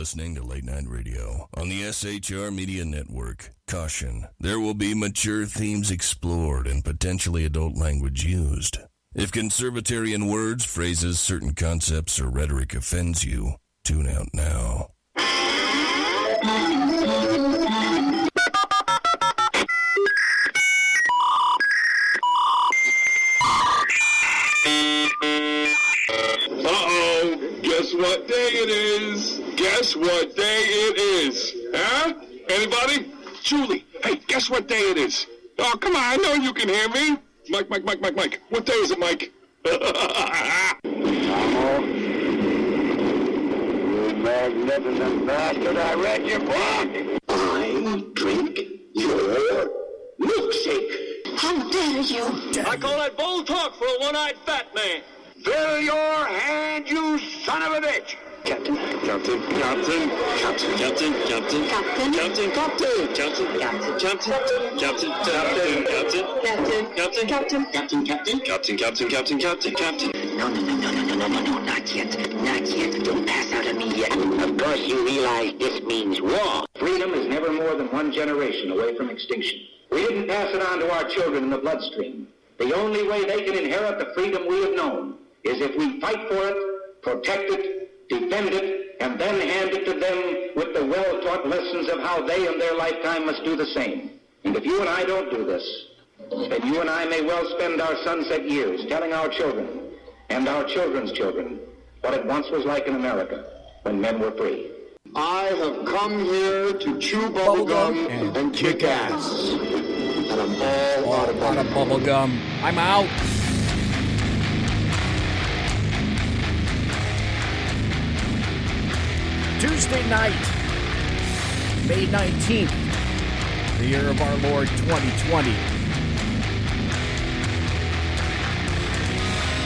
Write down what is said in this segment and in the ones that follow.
listening to Late Night Radio on the SHR Media Network. Caution, there will be mature themes explored and potentially adult language used. If conservatarian words, phrases, certain concepts, or rhetoric offends you, tune out now. Guess what day it is? Guess what day it is? Huh? Anybody? Julie, hey, guess what day it is? Oh, come on, I know you can hear me. Mike. What day is it, Mike? You magnificent bastard, I read your book. I drink your milkshake. How dare you? I call that bold talk for a one-eyed fat man. Fill your hand, you son of a bitch! Captain. Captain. No, not yet. Don't pass out on me yet. Of course you realize this means war. Freedom is never more than one generation away from extinction. We didn't pass it on to our children in the bloodstream. The only way they can inherit the freedom we have known is if we fight for it, protect it, defend it, and then hand it to them with the well-taught lessons of how they in their lifetime must do the same. And if you and I don't do this, then you and I may well spend our sunset years telling our children and our children's children what it once was like in America when men were free. I have come here to chew bubblegum and kick ass. And I'm all out of bubblegum. I'm out. Tuesday night, May 19th, the year of our Lord 2020.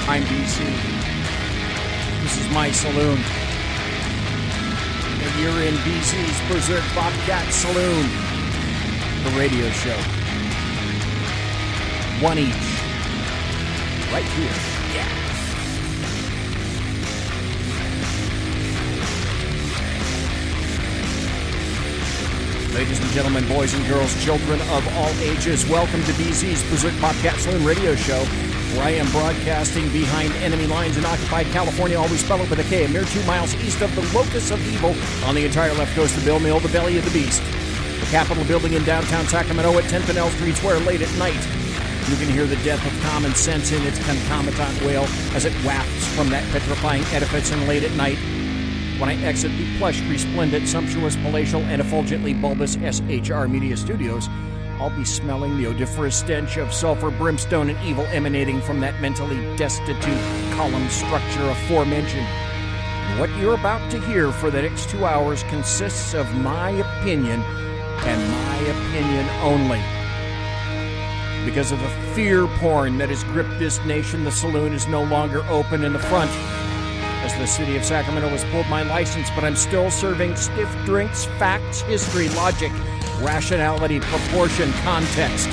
I'm BC. This is my saloon. And you're in BC's Berserk Bobcat Saloon, the radio show. One each. Right here. Yeah. Ladies and gentlemen, boys and girls, children of all ages, welcome to BC's Berserk Bobcat Saloon radio show, where I am broadcasting behind enemy lines in occupied California, always spelled with a K, a mere 2 miles east of the locus of evil on the entire left coast of Bill Mill, the belly of the beast. The Capitol building in downtown Sacramento at 10th and L Streets, where late at night you can hear the death of common sense in its concomitant wail as it wafts from that petrifying edifice, and late at night, when I exit the plush, resplendent, sumptuous, palatial, and effulgently bulbous SHR Media Studios, I'll be smelling the odoriferous stench of sulfur, brimstone, and evil emanating from that mentally destitute column structure aforementioned. What you're about to hear for the next 2 hours consists of my opinion, and my opinion only. Because of the fear porn that has gripped this nation, the saloon is no longer open in the front, as the city of Sacramento has pulled my license, but I'm still serving stiff drinks, facts, history, logic, rationality, proportion, context,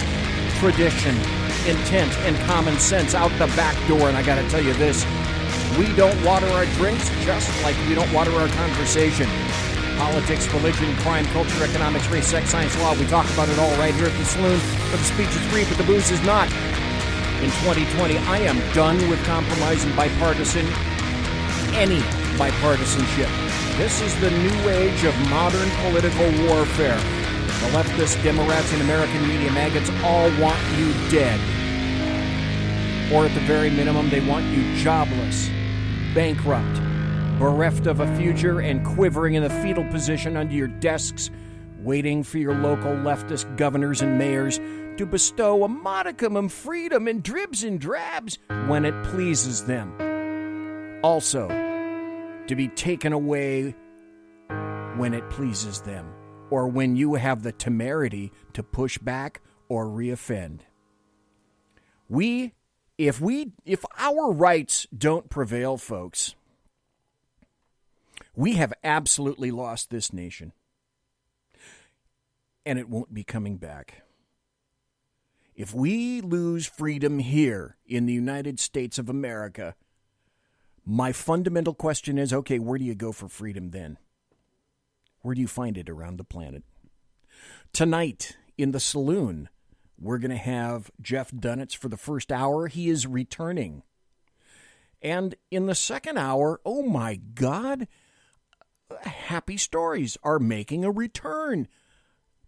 tradition, intent, and common sense out the back door. And I gotta tell you this, we don't water our drinks just like we don't water our conversation. Politics, religion, crime, culture, economics, race, sex, science, law, we talk about it all right here at the saloon, but the speech is free, but the booze is not. In 2020, I am done with compromise and bipartisan any bipartisanship. This is the new age of modern political warfare. The leftist Democrats and American media maggots all want you dead. Or at the very minimum, they want you jobless, bankrupt, bereft of a future, and quivering in the fetal position under your desks, waiting for your local leftist governors and mayors to bestow a modicum of freedom in dribs and drabs when it pleases them. Also, to be taken away when it pleases them, or when you have the temerity to push back or reoffend. If our rights don't prevail, folks, we have absolutely lost this nation, and it won't be coming back. If we lose freedom here in the United States of America, my fundamental question is, okay, where do you go for freedom then? Where do you find it around the planet? Tonight, in the saloon, we're going to have Jeff DUNETZ for the first hour. He is returning. And in the second hour, oh my God, Happy Stories are making a return.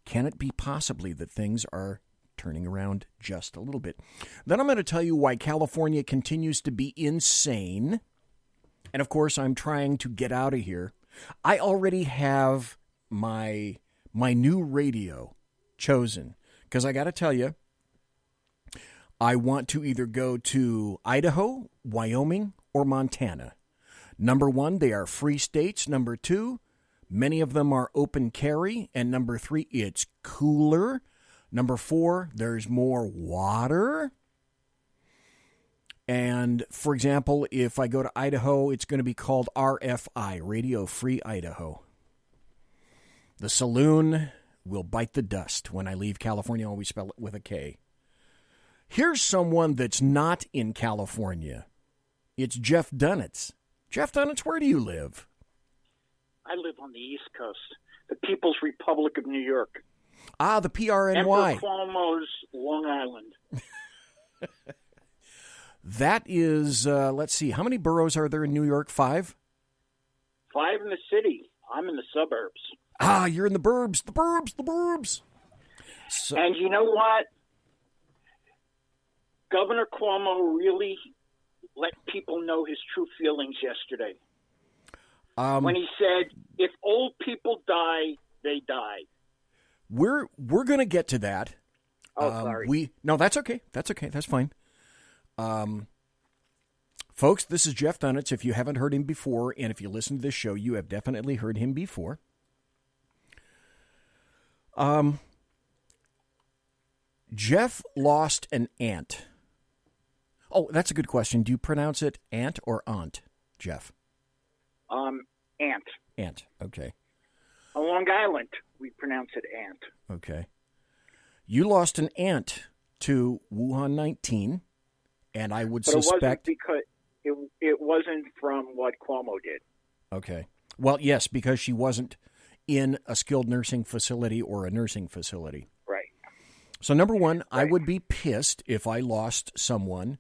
Can it be possibly that things are turning around just a little bit? Then I'm going to tell you why California continues to be insane. And of course, I'm trying to get out of here. I already have my new radio chosen, because I got to tell you, I want to either go to Idaho, Wyoming, or Montana. Number one, they are free states. Number two, many of them are open carry. And number three, it's cooler. Number four, there's more water. And, for example, if I go to Idaho, it's going to be called RFI, Radio Free Idaho. The saloon will bite the dust. When I leave California, I always spell it with a K. Here's someone that's not in California. It's Jeff DUNETZ. Jeff DUNETZ, where do you live? I live on the East Coast, the People's Republic of New York. Ah, the PRNY. Emperor Cuomo's Long Island. That is, let's see, how many boroughs are there in New York? 5? 5 in the city. I'm in the suburbs. Ah, you're in the burbs, the burbs. So, and you know what? Governor Cuomo really let people know his true feelings yesterday. When he said, if old people die, they die. We're going to get to that. Oh, sorry. No, that's okay. That's fine. Folks, this is Jeff DUNETZ. If you haven't heard him before, and if you listen to this show, you have definitely heard him before. Jeff lost an aunt. Oh, that's a good question. Do you pronounce it aunt or aunt, Jeff? Aunt. Aunt, okay. On Long Island, we pronounce it aunt. Okay. You lost an aunt to Wuhan 19, and I would suspect... It wasn't from what Cuomo did. Okay. Well, yes, because she wasn't in a skilled nursing facility or a nursing facility. Right. So, number one, right. I would be pissed if I lost someone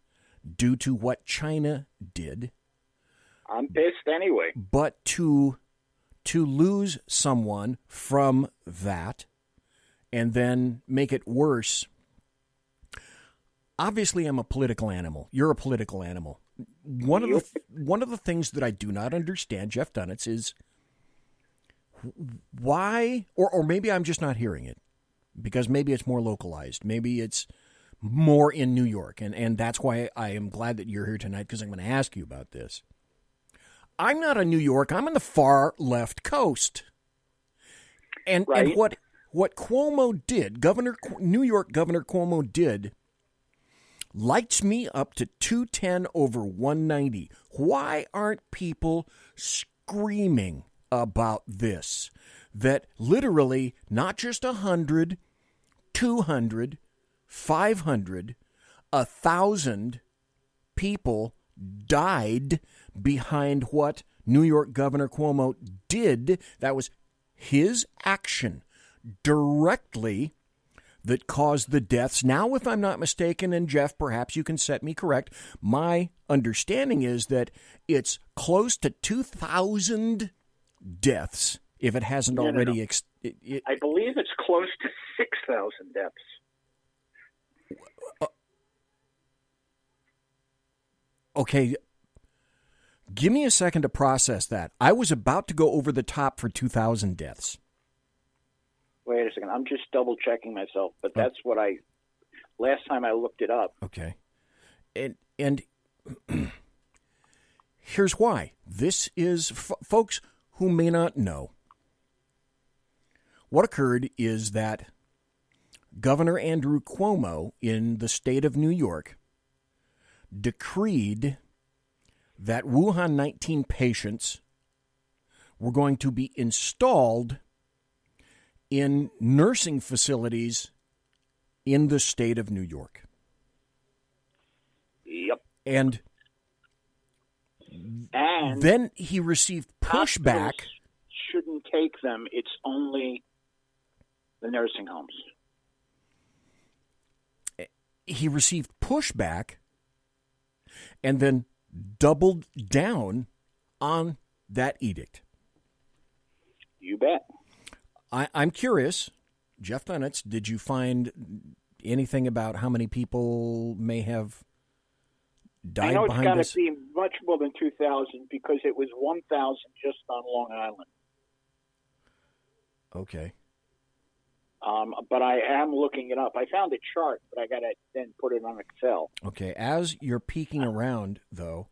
due to what China did. I'm pissed anyway. But to lose someone from that and then make it worse, obviously I'm a political animal. You're a political animal. One of the things that I do not understand, Jeff DUNETZ, is why, or maybe I'm just not hearing it, because maybe it's more localized. Maybe it's more in New York, and that's why I am glad that you're here tonight, because I'm going to ask you about this. I'm not in New York. I'm on the far left coast. And, right. And what Cuomo did, New York Governor Cuomo did, lights me up to 210 over 190. Why aren't people screaming about this? That literally not just 100, 200, 500, 1,000 people died behind what New York Governor Cuomo did. That was his action directly that caused the deaths. Now, if I'm not mistaken, and Jeff, perhaps you can set me correct, my understanding is that it's close to 2,000 deaths, if it hasn't already. No. I believe it's close to 6,000 deaths. Okay, give me a second to process that. I was about to go over the top for 2,000 deaths. Wait a second. I'm just double checking myself, but that's what last time I looked it up. Okay. And here's why. This is, folks who may not know, what occurred is that Governor Andrew Cuomo in the state of New York decreed that Wuhan 19 patients were going to be installed in nursing facilities in the state of New York. Yep. And then he received pushback. Shouldn't didn't take them. It's only the nursing homes. He received pushback and then doubled down on that edict. You bet. I'm curious, Jeff DUNETZ, did you find anything about how many people may have died behind this? I know it's got to be much more than 2,000 because it was 1,000 just on Long Island. Okay. But I am looking it up. I found a chart, but I got to then put it on Excel. Okay. As you're peeking around, though,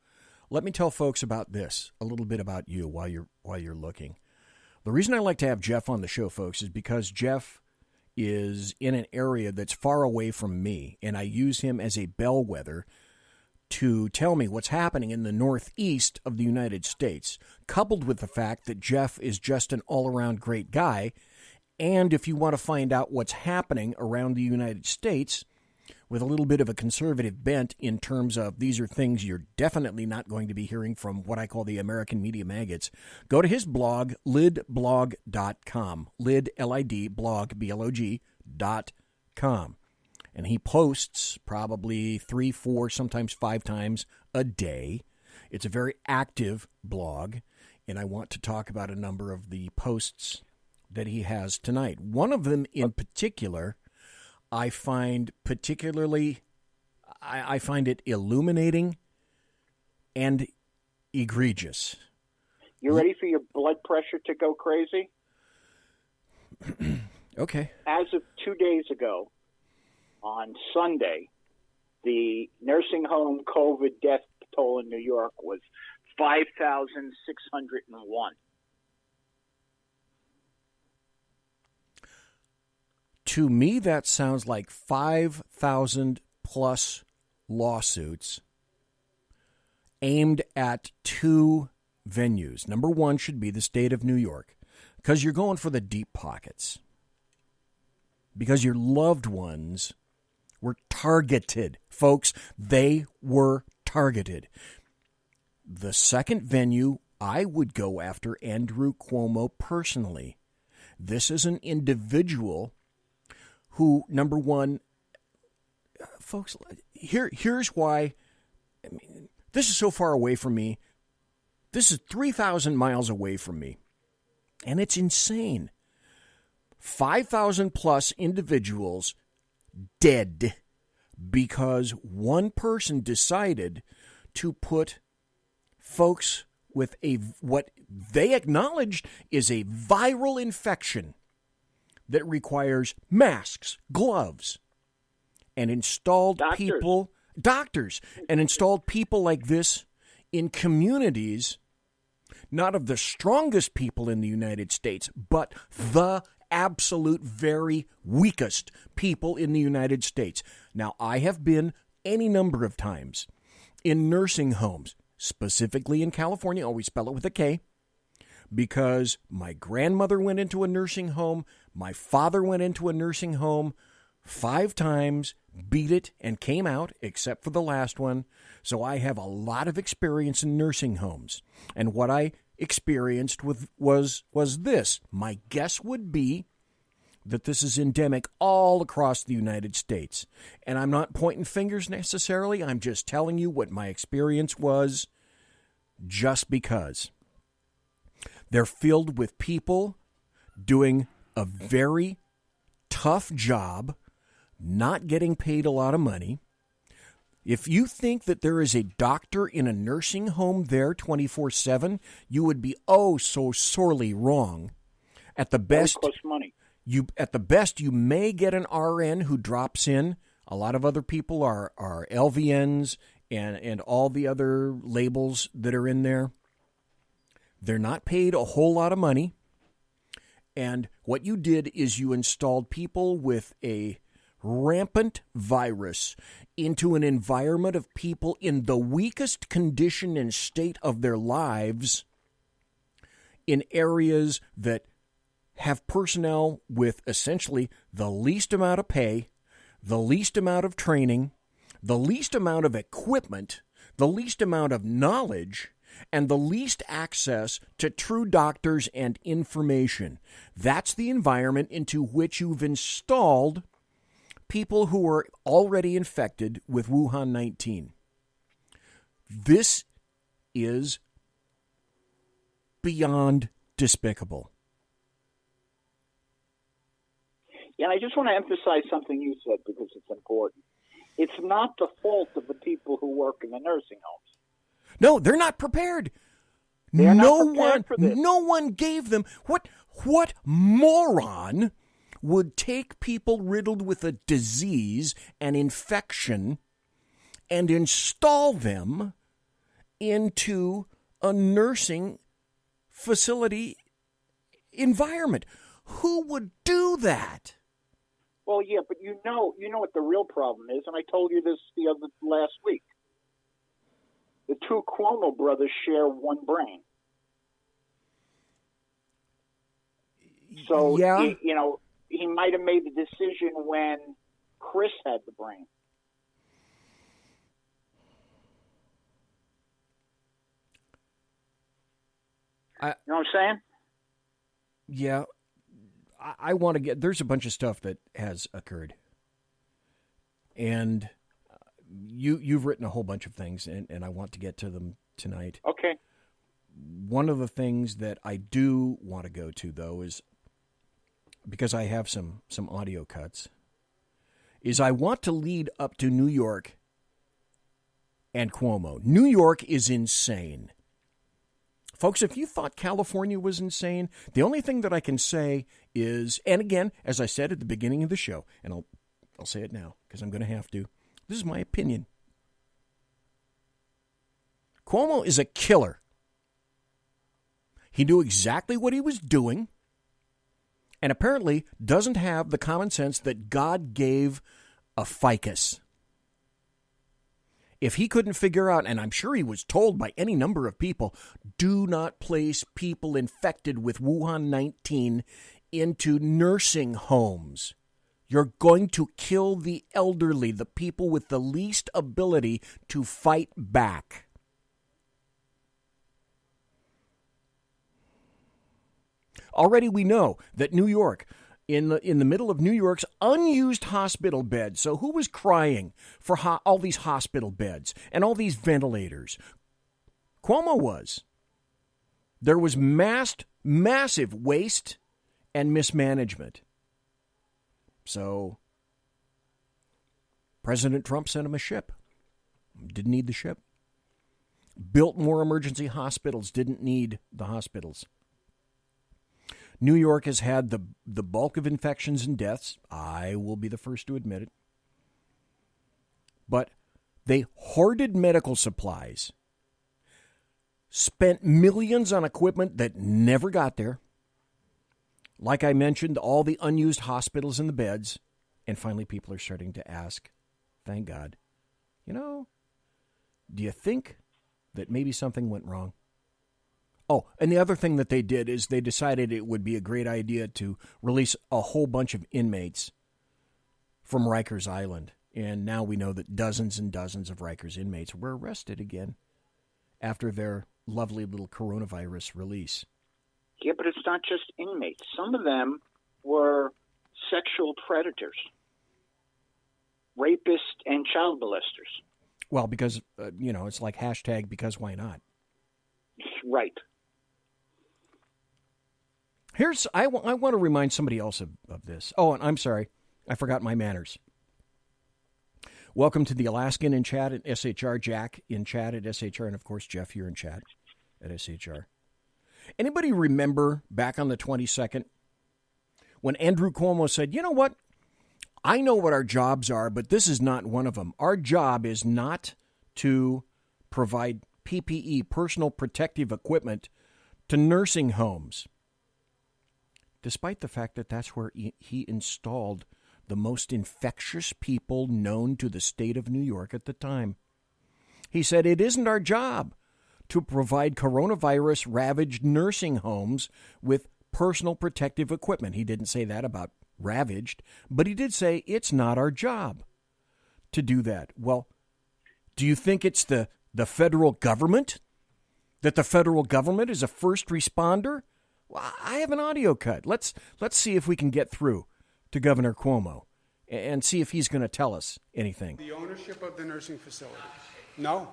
let me tell folks about this, a little bit about you while you're looking. The reason I like to have Jeff on the show, folks, is because Jeff is in an area that's far away from me, and I use him as a bellwether to tell me what's happening in the northeast of the United States, coupled with the fact that Jeff is just an all-around great guy. And if you want to find out what's happening around the United States with a little bit of a conservative bent in terms of these are things you're definitely not going to be hearing from what I call the American media maggots, go to his blog, lidblog.com, lid, L-I-D, blog, B-L-O-G.com. And he posts probably 3, 4, sometimes 5 times a day. It's a very active blog, and I want to talk about a number of the posts that he has tonight. One of them in particular, I find it illuminating and egregious. You ready for your blood pressure to go crazy? Okay. As of 2 days ago, on Sunday, the nursing home COVID death toll in New York was 5,601. To me, that sounds like 5,000 plus lawsuits aimed at 2 venues. Number 1 should be the state of New York, because you're going for the deep pockets. Because your loved ones were targeted. Folks, they were targeted. The second venue, I would go after Andrew Cuomo personally. This is an individual who, number one, folks, here's why. I mean, this is so far away from me. This is 3,000 miles away from me. And it's insane. 5,000 plus individuals dead because one person decided to put folks with what they acknowledged is a viral infection that requires masks, gloves, and installed doctors, and installed people like this in communities, not of the strongest people in the United States, but the absolute very weakest people in the United States. Now, I have been any number of times in nursing homes, specifically in California, always spell it with a K, because my grandmother went into a nursing home, my father went into a nursing home 5 times, beat it, and came out, except for the last one. So I have a lot of experience in nursing homes. And what I experienced was this. My guess would be that this is endemic all across the United States. And I'm not pointing fingers necessarily. I'm just telling you what my experience was, just because. They're filled with people doing a very tough job, not getting paid a lot of money. If you think that there is a doctor in a nursing home there 24/7, you would be so sorely wrong. At the best, costs money. At the best, you may get an RN who drops in. A lot of other people are LVNs and all the other labels that are in there. They're not paid a whole lot of money. And what you did is you installed people with a rampant virus into an environment of people in the weakest condition and state of their lives in areas that have personnel with essentially the least amount of pay, the least amount of training, the least amount of equipment, the least amount of knowledge, and the least access to true doctors and information. That's the environment into which you've installed people who are already infected with Wuhan 19. This is beyond despicable. Yeah, and I just want to emphasize something you said because it's important. It's not the fault of the people who work in the nursing homes. No, they're not prepared. They're not prepared for this. No one gave them. What moron would take people riddled with a disease, an infection, and install them into a nursing facility environment? Who would do that? Well, yeah, but you know what the real problem is, and I told you this last week. The two Cuomo brothers share one brain. So, yeah. he might have made the decision when Chris had the brain. You know what I'm saying? Yeah. I want to get, there's a bunch of stuff that has occurred. And you've written a whole bunch of things, and I want to get to them tonight. Okay. One of the things that I do want to go to, though, is, because I have some audio cuts, is I want to lead up to New York and Cuomo. New York is insane. Folks, if you thought California was insane, the only thing that I can say is, and again, as I said at the beginning of the show, and I'll say it now because I'm going to have to, this is my opinion. Cuomo is a killer. He knew exactly what he was doing, and apparently doesn't have the common sense that God gave a ficus. If he couldn't figure out, and I'm sure he was told by any number of people, do not place people infected with Wuhan 19 into nursing homes. You're going to kill the elderly, the people with the least ability to fight back. Already we know that New York, in the middle of New York's unused hospital beds. So who was crying for all these hospital beds and all these ventilators? Cuomo was. There was massive waste and mismanagement. So President Trump sent him a ship. Didn't need the ship. Built more emergency hospitals. Didn't need the hospitals. New York has had the bulk of infections and deaths. I will be the first to admit it. But they hoarded medical supplies, spent millions on equipment that never got there. Like I mentioned, all the unused hospitals and the beds. And finally, people are starting to ask, thank God, do you think that maybe something went wrong? Oh, and the other thing that they did is they decided it would be a great idea to release a whole bunch of inmates from Rikers Island. And now we know that dozens and dozens of Rikers inmates were arrested again after their lovely little coronavirus release. Yeah, but it's not just inmates. Some of them were sexual predators, rapists, and child molesters. Well, because, it's like hashtag because why not? Right. I want to remind somebody else of this. Oh, and I'm sorry. I forgot my manners. Welcome to the Alaskan in chat at SHR, Jack in chat at SHR, and of course, Jeff, you're in chat at SHR. Anybody remember back on the 22nd when Andrew Cuomo said, you know what? I know what our jobs are, but this is not one of them. Our job is not to provide PPE, personal protective equipment, to nursing homes. Despite the fact that that's where he installed the most infectious people known to the state of New York at the time. He said, it isn't our job to provide coronavirus-ravaged nursing homes with personal protective equipment. He didn't say that about ravaged, but he did say it's not our job to do that. Well, do you think it's the federal government That the federal government is a first responder? Well, I have an audio cut. Let's see if we can get through to Governor Cuomo and see if he's going to tell us anything. The ownership of the nursing facility. No,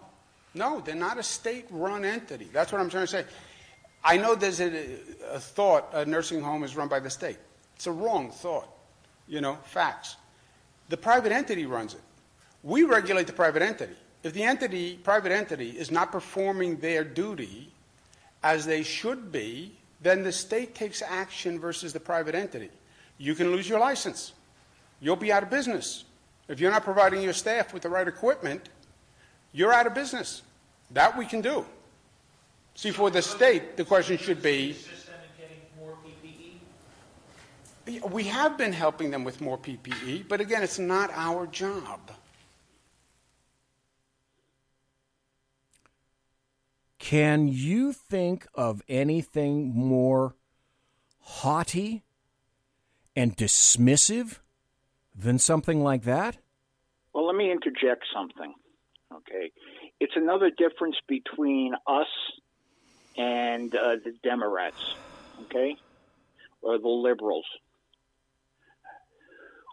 they're not a state-run entity. That's what I'm trying to say. I know there's a thought a nursing home is run by the state. It's a wrong thought. Facts. The private entity runs it. We regulate the private entity. If the private entity is not performing their duty as they should be, then the state takes action versus the private entity. You can lose your license. You'll be out of business. If you're not providing your staff with the right equipment, you're out of business. That we can do. See, for the state, the question should be, we have been helping them with more PPE, but again, it's not our job. Can you think of anything more haughty and dismissive than something like that? Well, let me interject something, okay? It's another difference between us and the Democrats, okay, or the liberals.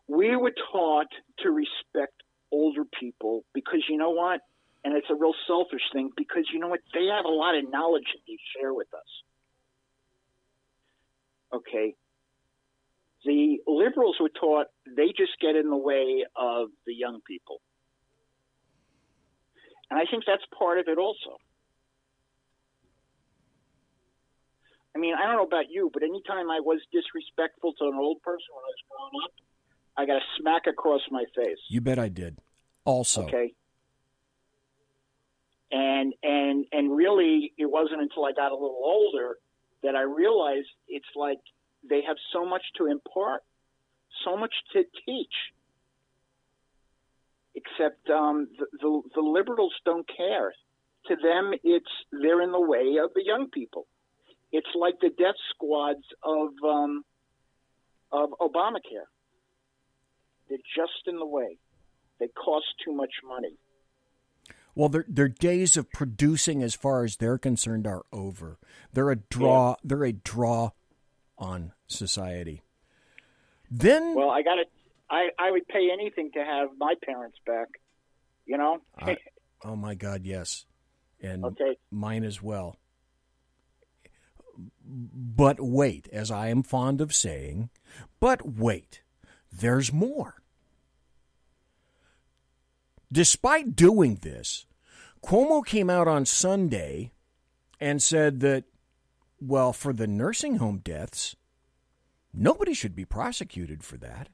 We were taught to respect older people because you know what? And it's a real selfish thing because you know what? They have a lot of knowledge that they share with us. Okay. The liberals were taught they just get in the way of the young people. And I think that's part of it also. I mean, I don't know about you, but anytime I was disrespectful to an old person when I was growing up, I got a smack across my face. You bet I did. Also. Okay. And really, it wasn't until I got a little older that I realized it's like they have so much to impart, so much to teach. Except the liberals don't care. To them, they're in the way of the young people. It's like the death squads of Obamacare. They're just in the way. They cost too much money. Well, their days of producing, as far as they're concerned, are over. They're a draw. Yeah. They're a draw on society. Then, well, I would pay anything to have my parents back. You know. Oh my God, yes, and okay. Mine as well. But wait, as I am fond of saying, but wait, there's more. Despite doing this, Cuomo came out on Sunday and said that, well, for the nursing home deaths, nobody should be prosecuted for that.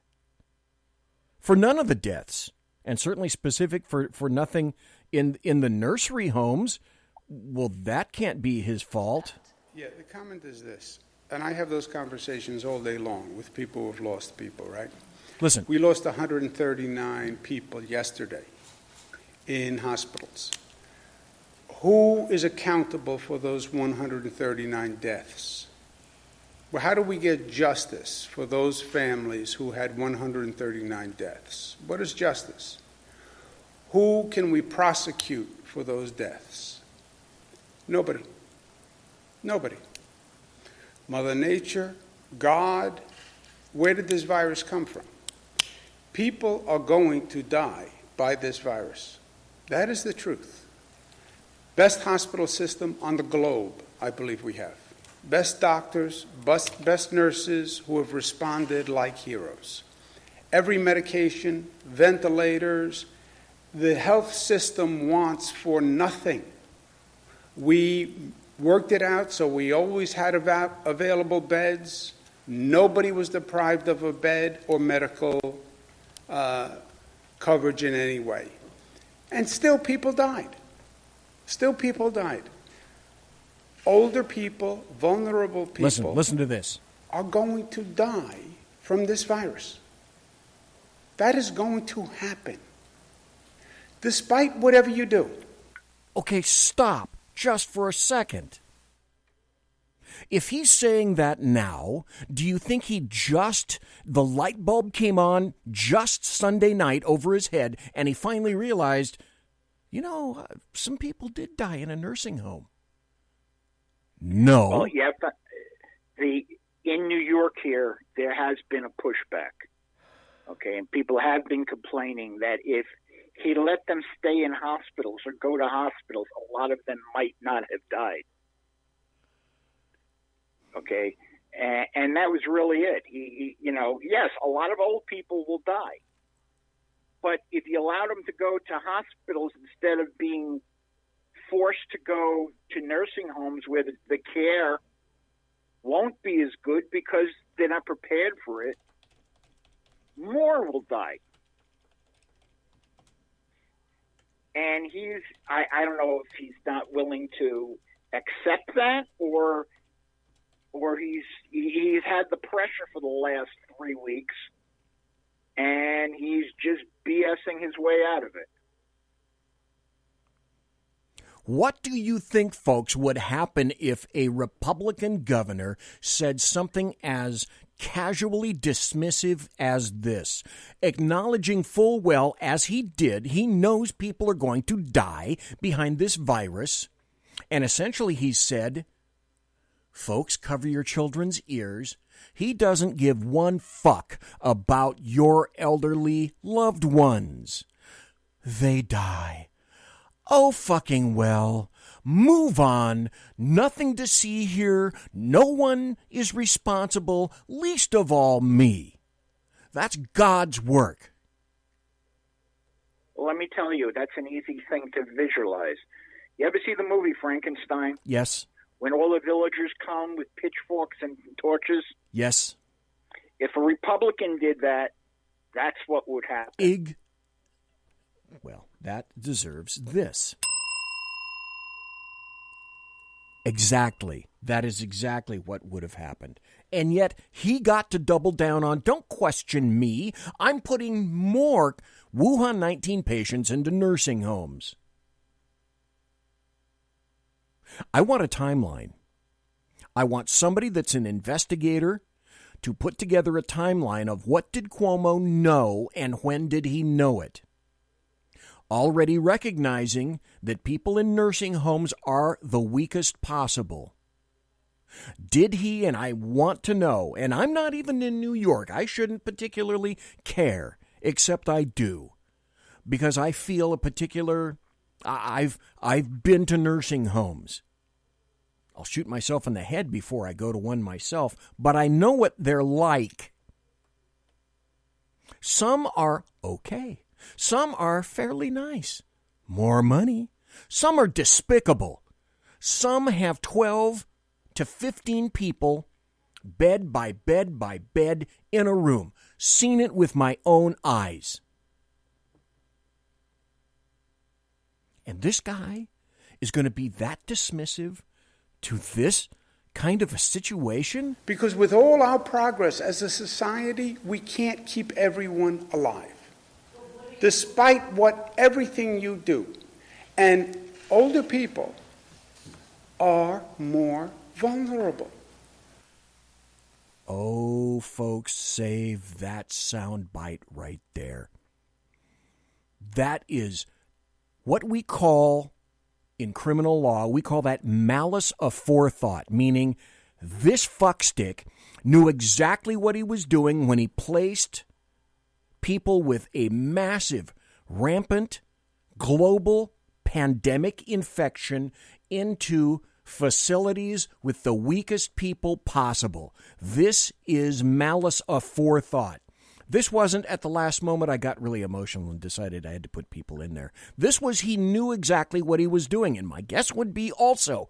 For none of the deaths, and certainly specific for nothing in the nursery homes, well, that can't be his fault. Yeah, the comment is this, and I have those conversations all day long with people who have lost people, right? Listen. We lost 139 people yesterday in hospitals. Who is accountable for those 139 deaths? Well, how do we get justice for those families who had 139 deaths? What is justice? Who can we prosecute for those deaths? Nobody. Nobody. Mother Nature, God, where did this virus come from? People are going to die by this virus. That is the truth. Best hospital system on the globe, I believe we have. Best doctors, best nurses who have responded like heroes. Every medication, ventilators, the health system wants for nothing. We worked it out so we always had available beds. Nobody was deprived of a bed or medical coverage in any way. And still people died. Still people died. Older people, vulnerable people. Listen to this. Are going to die from this virus. That is going to happen. Despite whatever you do. Okay, stop just for a second. If he's saying that now, do you think the light bulb came on just Sunday night over his head and he finally realized, some people did die in a nursing home? No. Well, you have to, in New York here, there has been a pushback. Okay, and people have been complaining that if he let them stay in hospitals or go to hospitals, a lot of them might not have died. Okay, and that was really it. He, yes, a lot of old people will die. But if you allowed them to go to hospitals instead of being forced to go to nursing homes where the care won't be as good because they're not prepared for it, more will die. And I don't know if he's not willing to accept that or he's had the pressure for the last 3 weeks and he's just BSing his way out of it. What do you think, folks, would happen if a Republican governor said something as casually dismissive as this, acknowledging full well, as he did, he knows people are going to die behind this virus, and essentially he said, folks, cover your children's ears. He doesn't give one fuck about your elderly loved ones. They die. Oh, fucking well. Move on. Nothing to see here. No one is responsible, least of all me. That's God's work. Well, let me tell you, that's an easy thing to visualize. You ever see the movie Frankenstein? Yes. When all the villagers come with pitchforks and torches? Yes. If a Republican did that, that's what would happen. Well, that deserves this. Exactly. That is exactly what would have happened. And yet, he got to double down on, don't question me. I'm putting more Wuhan 19 patients into nursing homes. I want a timeline. I want somebody that's an investigator to put together a timeline of what did Cuomo know and when did he know it. Already recognizing that people in nursing homes are the weakest possible. Did he, and I want to know, and I'm not even in New York, I shouldn't particularly care, except I do, because I feel a particular, I've been to nursing homes. I'll shoot myself in the head before I go to one myself, but I know what they're like. Some are okay. Some are fairly nice. More money. Some are despicable. Some have 12 to 15 people, bed by bed by bed, in a room. Seen it with my own eyes. And this guy is going to be that dismissive to this kind of a situation? Because with all our progress as a society, we can't keep everyone alive. Despite everything you do. And older people are more vulnerable. Oh, folks, save that soundbite right there. That is what we call, in criminal law, we call that malice aforethought, meaning this fuckstick knew exactly what he was doing when he placed people with a massive, rampant, global pandemic infection into facilities with the weakest people possible. This is malice aforethought. This wasn't at the last moment I got really emotional and decided I had to put people in there. This was he knew exactly what he was doing, and my guess would be also,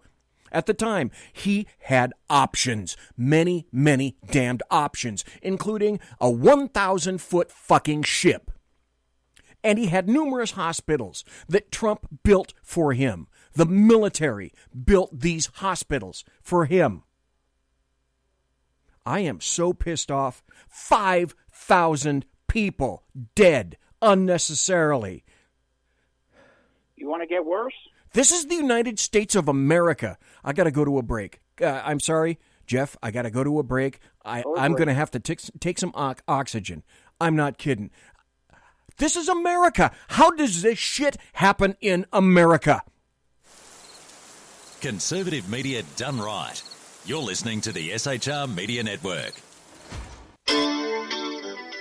at the time, he had options. Many, many damned options, including a 1,000-foot fucking ship. And he had numerous hospitals that Trump built for him. The military built these hospitals for him. I am so pissed off. 5,000 people dead unnecessarily. You want to get worse? This is the United States of America. I got to go to a break. I'm sorry, Jeff. I got to go to a break. I'm going to have to take some oxygen. I'm not kidding. This is America. How does this shit happen in America? Conservative media done right. You're listening to the SHR Media Network.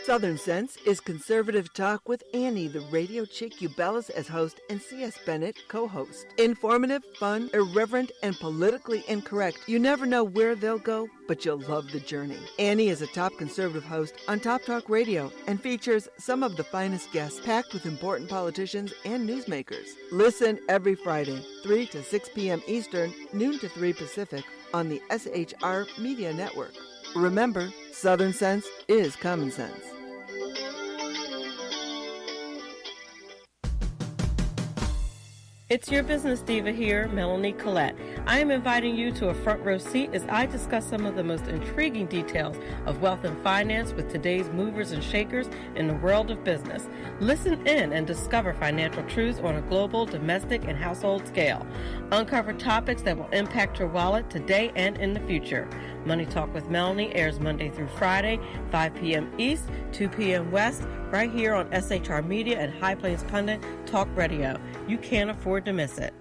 Southern Sense is conservative talk with Annie, the radio chick you bellows as host, and C.S. Bennett co-host. Informative, fun, irreverent, and politically incorrect. You never know where they'll go, but you'll love the journey. Annie is a top conservative host on Top Talk Radio and features some of the finest guests packed with important politicians and newsmakers. Listen every Friday, 3 to 6 p.m. Eastern, noon to 3 Pacific, on the SHR Media Network. Remember, Southern Sense is common sense. It's your business diva here, Melanie Collette. I am inviting you to a front row seat as I discuss some of the most intriguing details of wealth and finance with today's movers and shakers in the world of business. Listen in and discover financial truths on a global, domestic, and household scale. Uncover topics that will impact your wallet today and in the future. Money Talk with Melanie airs Monday through Friday, 5 p.m. East, 2 p.m. West, right here on SHR Media and High Plains Pundit Talk Radio. You can't afford to miss it.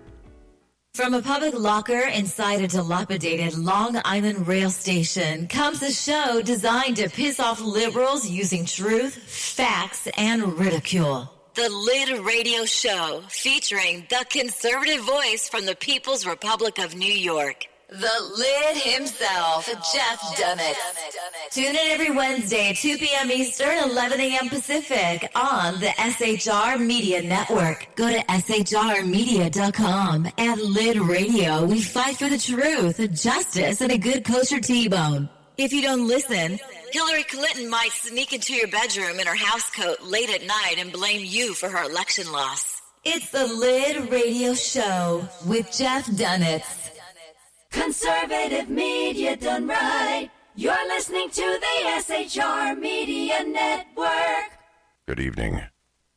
From a public locker inside a dilapidated Long Island rail station comes a show designed to piss off liberals using truth, facts, and ridicule. The Lid Radio Show, featuring the conservative voice from the People's Republic of New York. The Lid himself, Jeff DUNETZ. Tune in every Wednesday at 2 p.m. Eastern, 11 a.m. Pacific on the SHR Media Network. Go to shrmedia.com. At Lid Radio, we fight for the truth, justice, and a good kosher T-bone. If you don't listen, Hillary Clinton might sneak into your bedroom in her housecoat late at night and blame you for her election loss. It's the Lid Radio Show with Jeff DUNETZ. Conservative media done right. You're listening to the SHR Media Network. Good evening.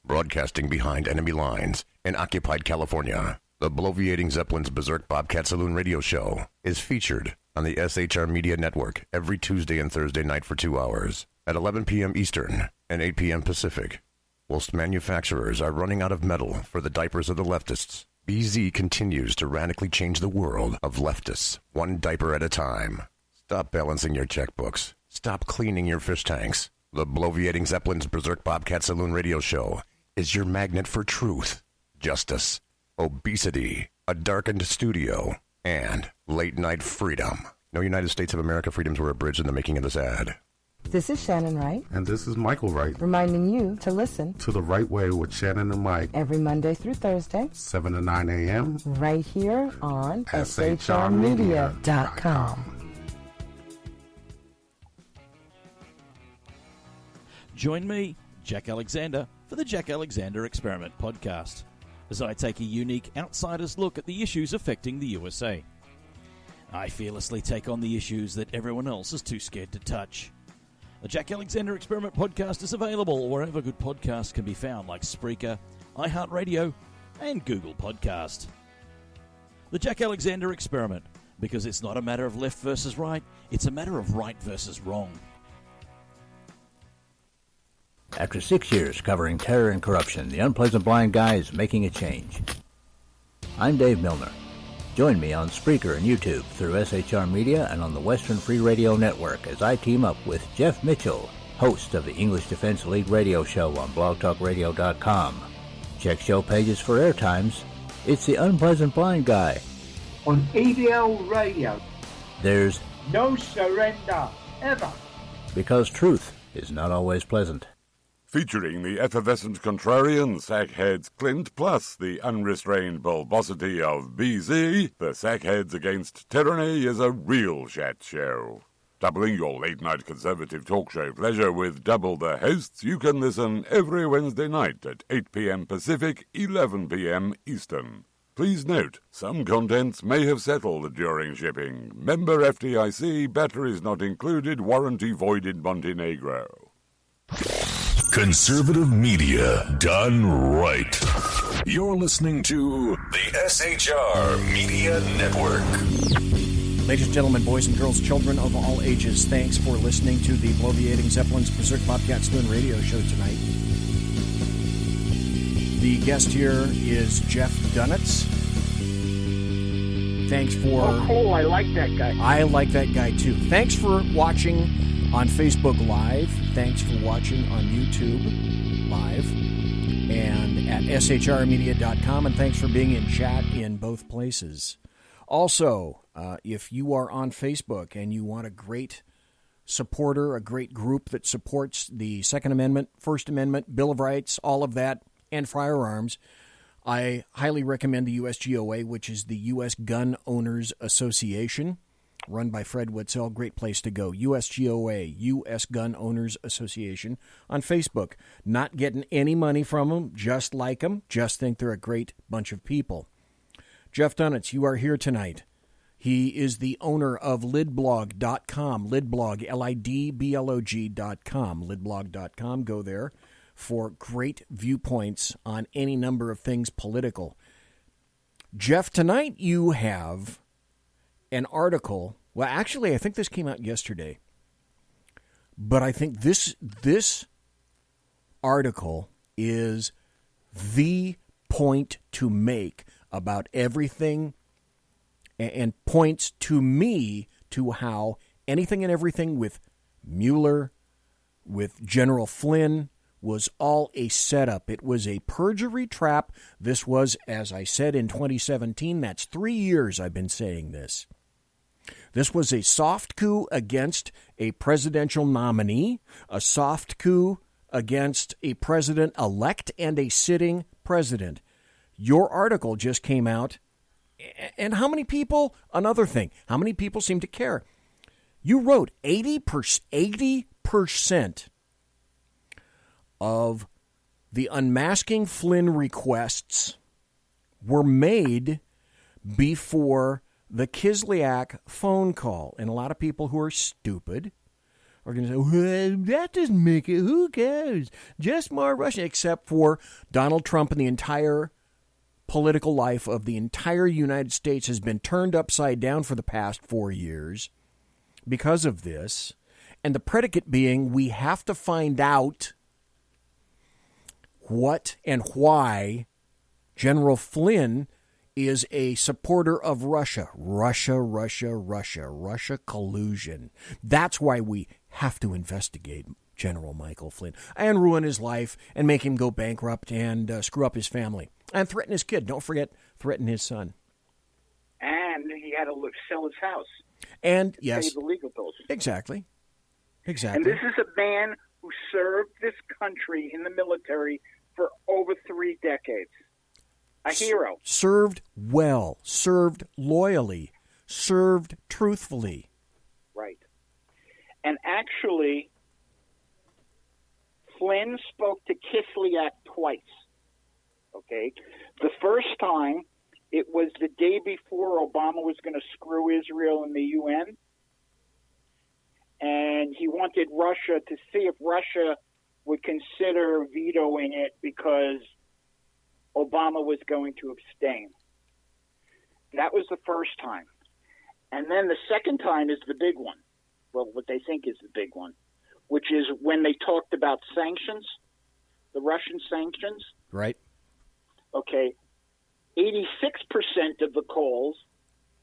Broadcasting behind enemy lines in occupied California, the bloviating Zeppelin's Berserk Bobcat Saloon radio show is featured on the SHR Media Network every Tuesday and Thursday night for 2 hours at 11 p.m. Eastern and 8 p.m. Pacific. Whilst manufacturers are running out of metal for the diapers of the leftists, BZ continues to radically change the world of leftists, one diaper at a time. Stop balancing your checkbooks. Stop cleaning your fish tanks. The bloviating Zeppelin's Berserk Bobcat Saloon radio show is your magnet for truth, justice, obesity, a darkened studio, and late-night freedom. No United States of America freedoms were abridged in the making of this ad. This is Shannon Wright. And this is Michael Wright. Reminding you to listen to The Right Way with Shannon and Mike. Every Monday through Thursday. 7 to 9 a.m. Right here on SHRmedia.com. Join me, Jack Alexander, for the Jack Alexander Experiment podcast, as I take a unique outsider's look at the issues affecting the USA. I fearlessly take on the issues that everyone else is too scared to touch. The Jack Alexander Experiment podcast is available wherever good podcasts can be found, like Spreaker, iHeartRadio, and Google Podcast. The Jack Alexander Experiment, because it's not a matter of left versus right, it's a matter of right versus wrong. After 6 years covering terror and corruption, the Unpleasant Blind Guy is making a change. I'm Dave Milner. Join me on Spreaker and YouTube through SHR Media and on the Western Free Radio Network as I team up with Jeff Mitchell, host of the English Defense League radio show on blogtalkradio.com. Check show pages for airtimes. It's the Unpleasant Blind Guy. On ADL Radio. There's no surrender, ever. Because truth is not always pleasant. Featuring the effervescent contrarian sackheads Clint, plus the unrestrained bulbosity of BZ, the Sackheads Against Tyranny is a real chat show. Doubling your late-night conservative talk show pleasure with double the hosts, you can listen every Wednesday night at 8 p.m. Pacific, 11 p.m. Eastern. Please note, some contents may have settled during shipping. Member FDIC, batteries not included, warranty voided Montenegro. Conservative media done right. You're listening to the SHR Media Network. Ladies and gentlemen, boys and girls, children of all ages, thanks for listening to the bloviating Zeppelin's Berserk Bobcat Saloon radio show tonight. The guest here is Jeff DUNETZ. Thanks for... Oh, cool. I like that guy. I like that guy, too. Thanks for watching on Facebook Live. Thanks for watching on YouTube Live and at shrmedia.com. And thanks for being in chat in both places. Also, if you are on Facebook and you want a great supporter, a great group that supports the Second Amendment, First Amendment, Bill of Rights, all of that, and firearms, I highly recommend the USGOA, which is the U.S. Gun Owners Association, run by Fred Witzel. Great place to go. USGOA, U.S. Gun Owners Association, on Facebook. Not getting any money from them, just like them, just think they're a great bunch of people. Jeff DUNETZ, you are here tonight. He is the owner of lidblog.com, lidblog, lidblog.com, lidblog.com. Go there for great viewpoints on any number of things political. Jeff, tonight you have an article. Well, actually, I think this came out yesterday. But I think this article is the point to make about everything and points to me to how anything and everything with Mueller, with General Flynn, was all a setup. It was a perjury trap. This was, as I said, in 2017. That's 3 years I've been saying this. This was a soft coup against a presidential nominee, a soft coup against a president-elect and a sitting president. Your article just came out, and how many people, another thing, how many people seem to care? You wrote 80% of the unmasking Flynn requests were made before the Kislyak phone call. And a lot of people who are stupid are going to say, well, that doesn't make it. Who cares? Just more Russian. Except for Donald Trump and the entire political life of the entire United States has been turned upside down for the past 4 years because of this. And the predicate being, we have to find out what and why General Flynn is a supporter of Russia. Russia collusion. That's why we have to investigate General Michael Flynn and ruin his life and make him go bankrupt and screw up his family and threaten his kid. Don't forget, threaten his son. And he had to sell his house. And, to yes. pay the legal bills. Exactly. And this is a man who served this country in the military for over 3 decades. A hero. Served well, served loyally, served truthfully. Right. And actually, Flynn spoke to Kislyak twice. Okay? The first time, it was the day before Obama was going to screw Israel in the UN. And he wanted Russia to see if Russia would consider vetoing it because Obama was going to abstain. That was the first time. And then the second time is the big one. Well, what they think is the big one, which is when they talked about sanctions, the Russian sanctions. Right. Okay. 86% of the calls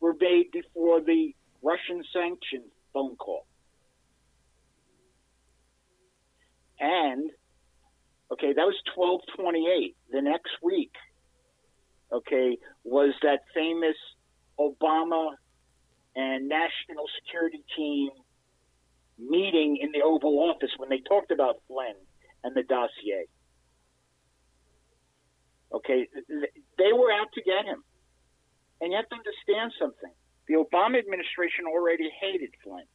were made before the Russian sanction phone call. And, okay, that was 12/28. The next week, okay, was that famous Obama and National Security Team meeting in the Oval Office when they talked about Flynn and the dossier. Okay, they were out to get him. And you have to understand something. The Obama administration already hated Flynn.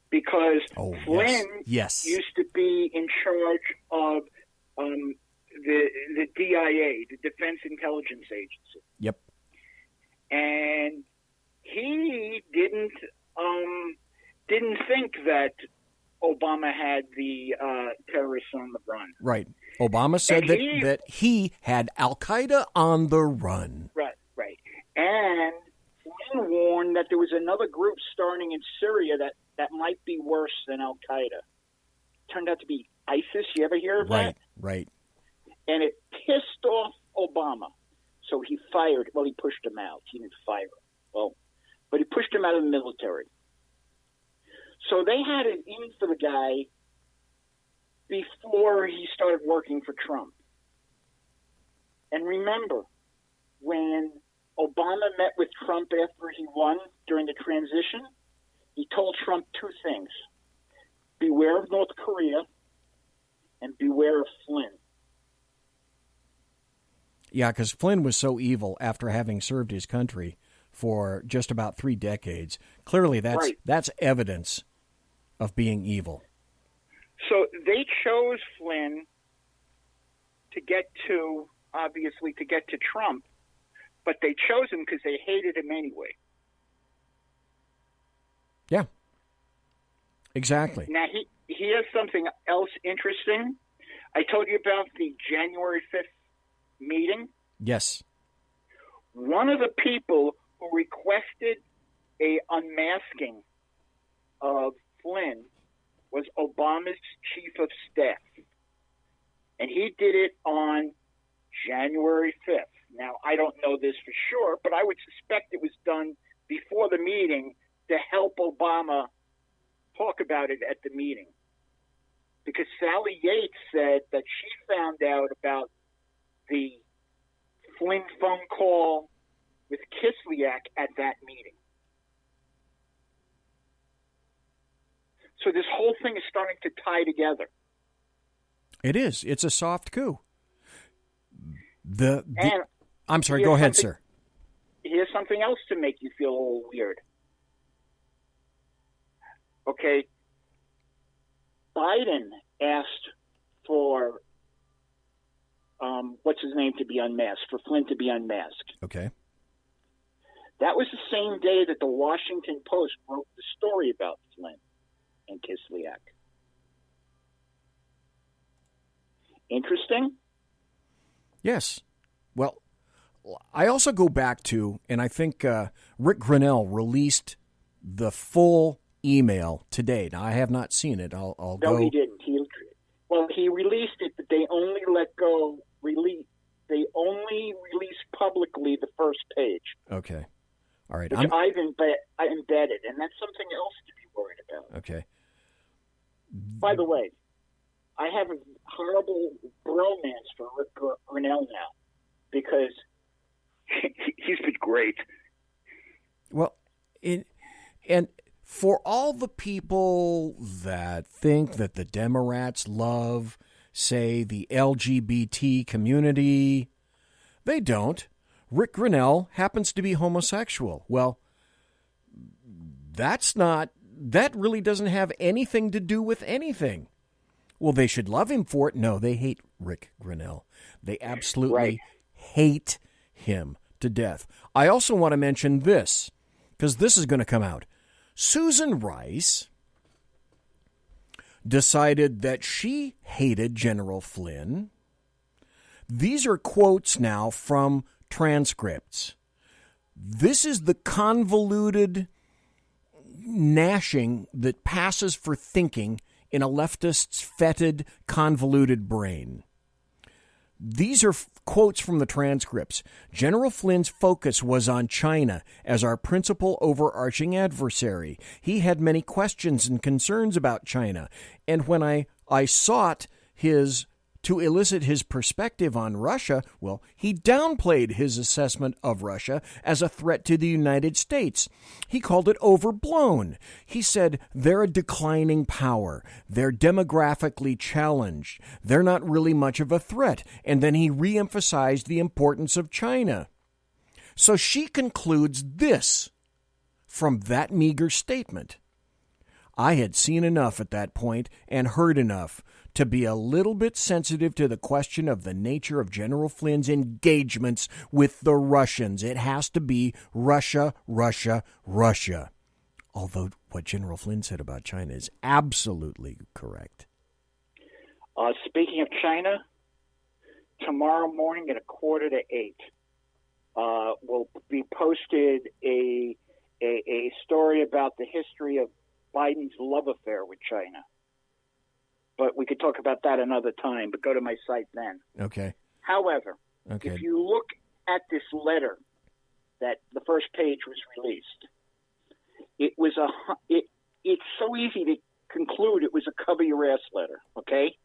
Because Flynn used to be in charge of the DIA, the Defense Intelligence Agency. Yep. And he didn't think that Obama had the terrorists on the run. Right. Obama said that he had Al-Qaeda on the run. Right. And Flynn warned that there was another group starting in Syria that might be worse than Al-Qaeda. Turned out to be ISIS. You ever hear of that? Right. And it pissed off Obama. So he fired. Well, he pushed him out. He didn't fire him. Well, but he pushed him out of the military. So they had it in for the guy before he started working for Trump. And remember, when Obama met with Trump after he won during the transition, he told Trump two things. Beware of North Korea and beware of Flynn. Yeah, because Flynn was so evil after having served his country for just about 3 decades. Clearly, that's evidence of being evil. So they chose Flynn to get to Trump, but they chose him because they hated him anyway. Yeah, exactly. Now, he has something else interesting. I told you about the January 5th meeting. Yes. One of the people who requested a unmasking of Flynn was Obama's chief of staff. And he did it on January 5th. Now, I don't know this for sure, but I would suspect it was done before the meeting to help Obama talk about it at the meeting. Because Sally Yates said that she found out about the Flynn phone call with Kislyak at that meeting. So this whole thing is starting to tie together. It is. It's a soft coup. And I'm sorry, go ahead, sir. Here's something else to make you feel a little weird. Okay. Biden asked for, what's his name to be unmasked, for Flynn to be unmasked. Okay. That was the same day that the Washington Post wrote the story about Flynn and Kislyak. Interesting? Yes. Well, I also go back to, and I think Rick Grinnell released the full email today. Now, I have not seen it. I'll go. No, he didn't. He released it, but they only released publicly the first page. Okay. All right. Which I embedded, and that's something else to be worried about. Okay. By the way, I have a horrible bromance for Rick Grinnell now because he's been great. Well, and for all the people that think that the Democrats love, say, the LGBT community, they don't. Rick Grinnell happens to be homosexual. Well, that really doesn't have anything to do with anything. Well, they should love him for it. No, they hate Rick Grinnell. They absolutely hate him to death. I also want to mention this, because this is going to come out. Susan Rice decided that she hated General Flynn. These are quotes now from transcripts. This is the convoluted gnashing that passes for thinking in a leftist's fetid, convoluted brain. These are quotes from the transcripts. General Flynn's focus was on China as our principal overarching adversary. He had many questions and concerns about China, and when I sought to elicit his perspective on Russia, well, he downplayed his assessment of Russia as a threat to the United States. He called it overblown. He said, they're a declining power. They're demographically challenged. They're not really much of a threat. And then he reemphasized the importance of China. So she concludes this from that meager statement. I had seen enough at that point and heard enough to be a little bit sensitive to the question of the nature of General Flynn's engagements with the Russians. It has to be Russia, Russia, Russia. Although what General Flynn said about China is absolutely correct. Speaking of China, tomorrow morning at 7:45, will be posted a story about the history of Biden's love affair with China. But we could talk about that another time, but go to my site then. Okay. However, if you look at this letter that the first page was released, it's so easy to conclude it was a cover your ass letter, okay?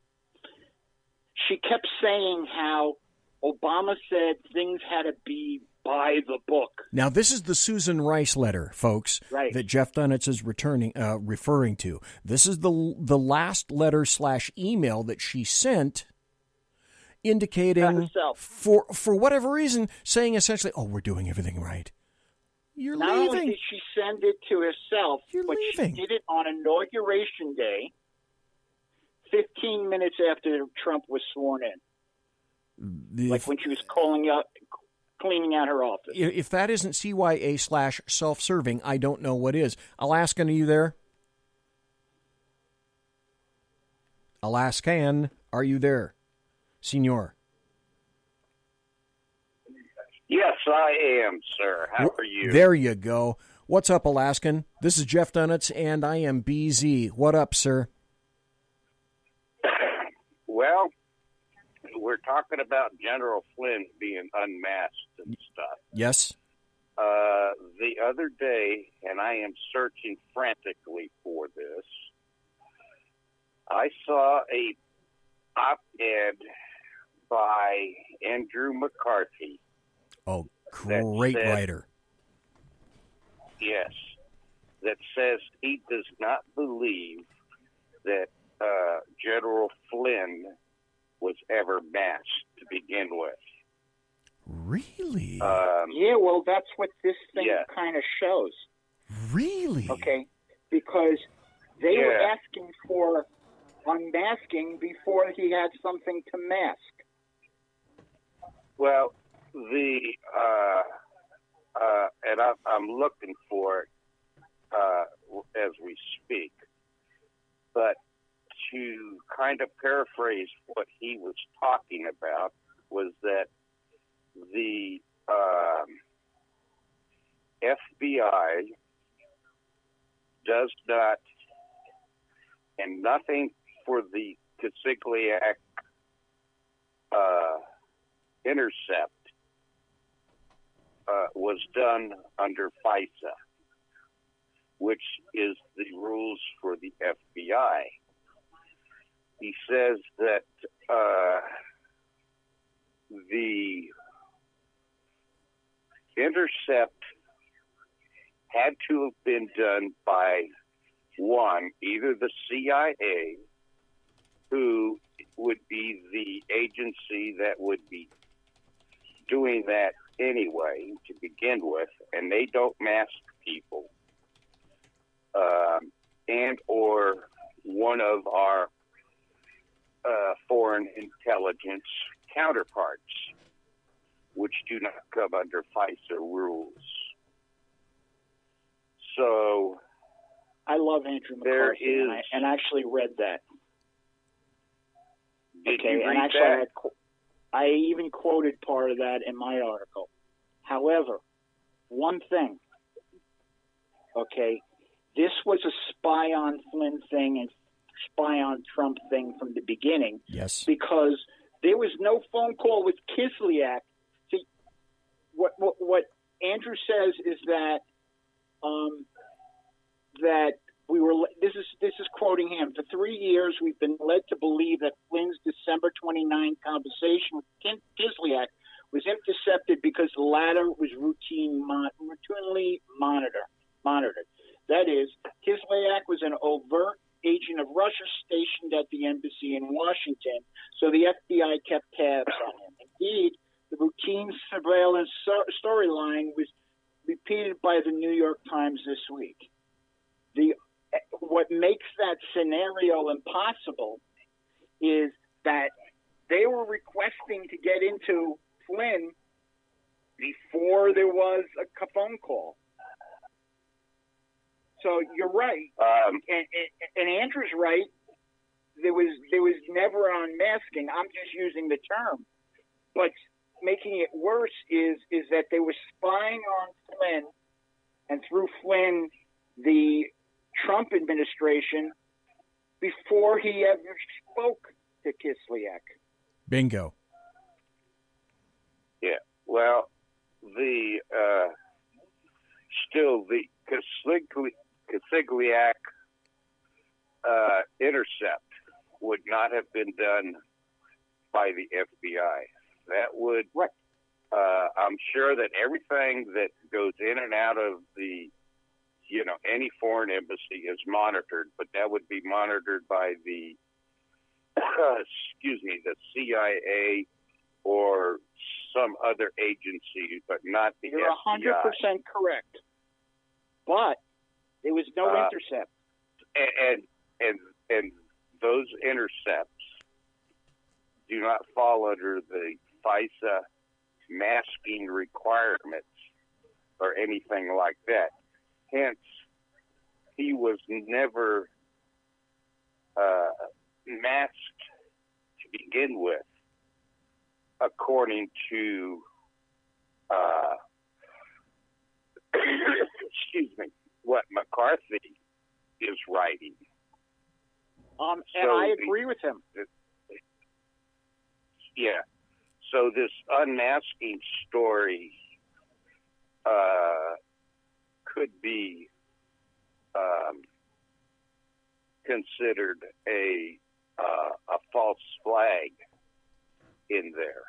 She kept saying how Obama said things had to be by the book. Now, this is the Susan Rice letter, folks, right, that Jeff DUNETZ is referring to. This is the last letter / email that she sent, indicating, for whatever reason, saying essentially, oh, we're doing everything right. You're Not leaving. only did she send it to herself, but leaving. she did it on Inauguration Day, 15 minutes after Trump was sworn in. Like when she was cleaning out her office. If that isn't CYA / self-serving, I don't know what is. Alaskan, are you there? Alaskan, are you there? Senor. Yes, I am, sir. How are you? There you go. What's up, Alaskan? This is Jeff DUNETZ, and I am BZ. What up, sir? Well, we're talking about General Flynn being unmasked and stuff. Yes. The other day, and I am searching frantically for this, I saw a op-ed by Andrew McCarthy. Oh, great writer. Yes. That says he does not believe that General Flynn was ever masked to begin with. Really? Yeah, well, that's what this thing kind of shows. Really? Okay, because they were asking for unmasking before he had something to mask. Well, and I'm looking for it as we speak, but to kind of paraphrase what he was talking about was that the FBI does not, and nothing for the Kislyak intercept was done under FISA, which is the rules for the FBI. He says that the intercept had to have been done by one, either the CIA, who would be the agency that would be doing that anyway to begin with, and they don't mask people, and or one of our foreign intelligence counterparts, which do not come under FISA rules. So I love Andrew McCarthy, and I actually read that. Did you read and actually that? I even quoted part of that in my article. However, one thing, this was a spy on Flynn thing and spy on Trump thing from the beginning. Yes. Because there was no phone call with Kislyak. See, what Andrew says is that that we were. This is quoting him. For 3 years, we've been led to believe that Flynn's December 29 conversation with Kislyak was intercepted because the latter was routinely monitored. That is, Kislyak was an overt agent of Russia stationed at the embassy in Washington, so the FBI kept tabs on him. Indeed, the routine surveillance storyline was repeated by the New York Times this week. What makes that scenario impossible is that they were requesting to get into Flynn before there was a phone call. So you're right, and Andrew's right. There was never unmasking. I'm just using the term, but making it worse is that they were spying on Flynn, and through Flynn, the Trump administration, before he ever spoke to Kislyak. Bingo. Yeah. Well, the Kasigliak intercept would not have been done by the FBI. That would, I'm sure that everything that goes in and out of the, any foreign embassy is monitored, but that would be monitored by the, the CIA or some other agency, but not the You're FBI. 100% correct. But there was no intercept. And those intercepts do not fall under the FISA masking requirements or anything like that. Hence, he was never masked to begin with, according to what McCarthy is writing. And I agree with him. Yeah. So this unmasking story could be considered a false flag in there.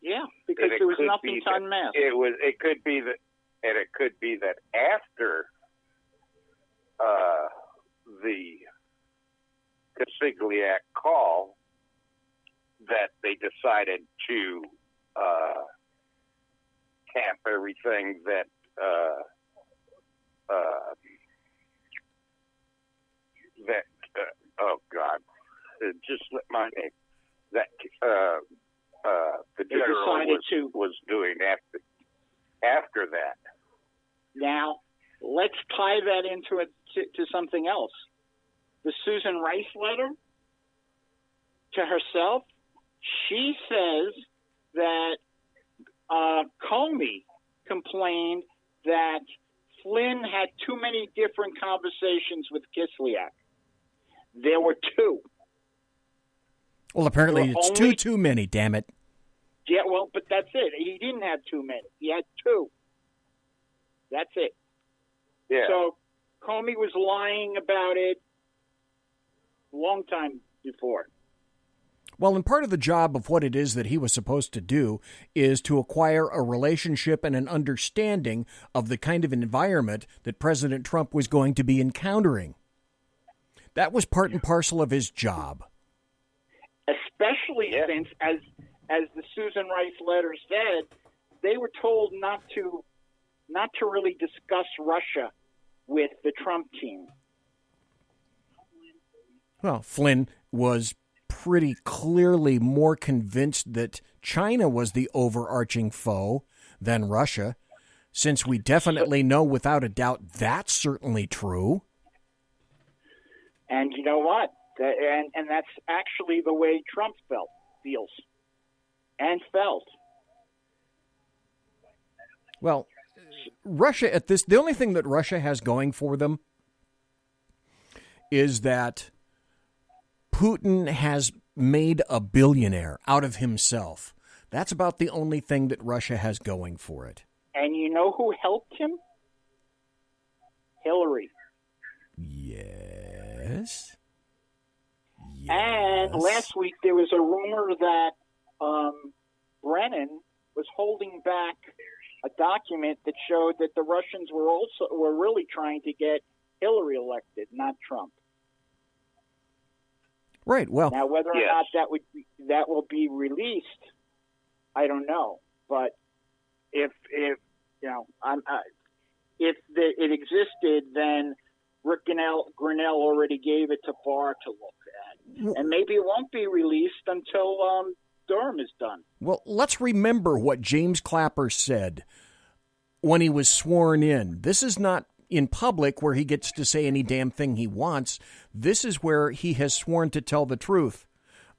Yeah, because there was nothing to unmask. It could be that, and it could be that after the Kasigliak call, that they decided to camp everything that oh God, just let my name that the general was doing after that. Now let's tie that into to something else. The Susan Rice letter to herself. She says that Comey complained that Flynn had too many different conversations with Kislyak. There were two. Well, apparently it's too many, damn it. Yeah, well, but that's it. He didn't have too many. He had two. That's it. Yeah. So Comey was lying about it a long time before. Well, and part of the job of what it is that he was supposed to do is to acquire a relationship and an understanding of the kind of environment that President Trump was going to be encountering. That was part and parcel of his job. Especially since, as the Susan Rice letter said, they were told not to really discuss Russia with the Trump team. Well, Flynn was pretty clearly more convinced that China was the overarching foe than Russia, since we definitely know without a doubt that's certainly true. And you know what? And that's actually the way Trump feels and felt. Well, Russia the only thing that Russia has going for them is that Putin has made a billionaire out of himself. That's about the only thing that Russia has going for it. And you know who helped him? Hillary. Yes. And last week there was a rumor that Brennan was holding back a document that showed that the Russians were really trying to get Hillary elected, not Trump. Right. Well, now whether or not that will be released, I don't know. But if it existed, then Rick Grinnell already gave it to Barr to look at, and maybe it won't be released until Durham is done. Well, let's remember what James Clapper said when he was sworn in. This is not in public where he gets to say any damn thing he wants. This is where he has sworn to tell the truth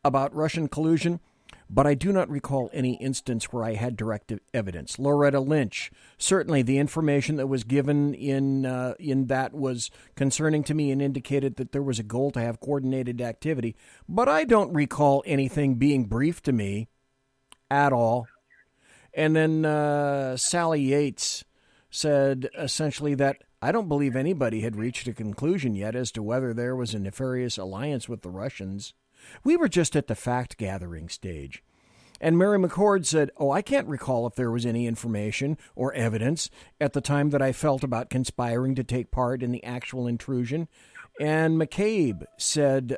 about Russian collusion, but I do not recall any instance where I had direct evidence. Loretta Lynch, certainly the information that was given in that was concerning to me and indicated that there was a goal to have coordinated activity, but I don't recall anything being briefed to me at all. And then Sally Yates said essentially that I don't believe anybody had reached a conclusion yet as to whether there was a nefarious alliance with the Russians. We were just at the fact-gathering stage. And Mary McCord said, I can't recall if there was any information or evidence at the time that I felt about conspiring to take part in the actual intrusion. And McCabe said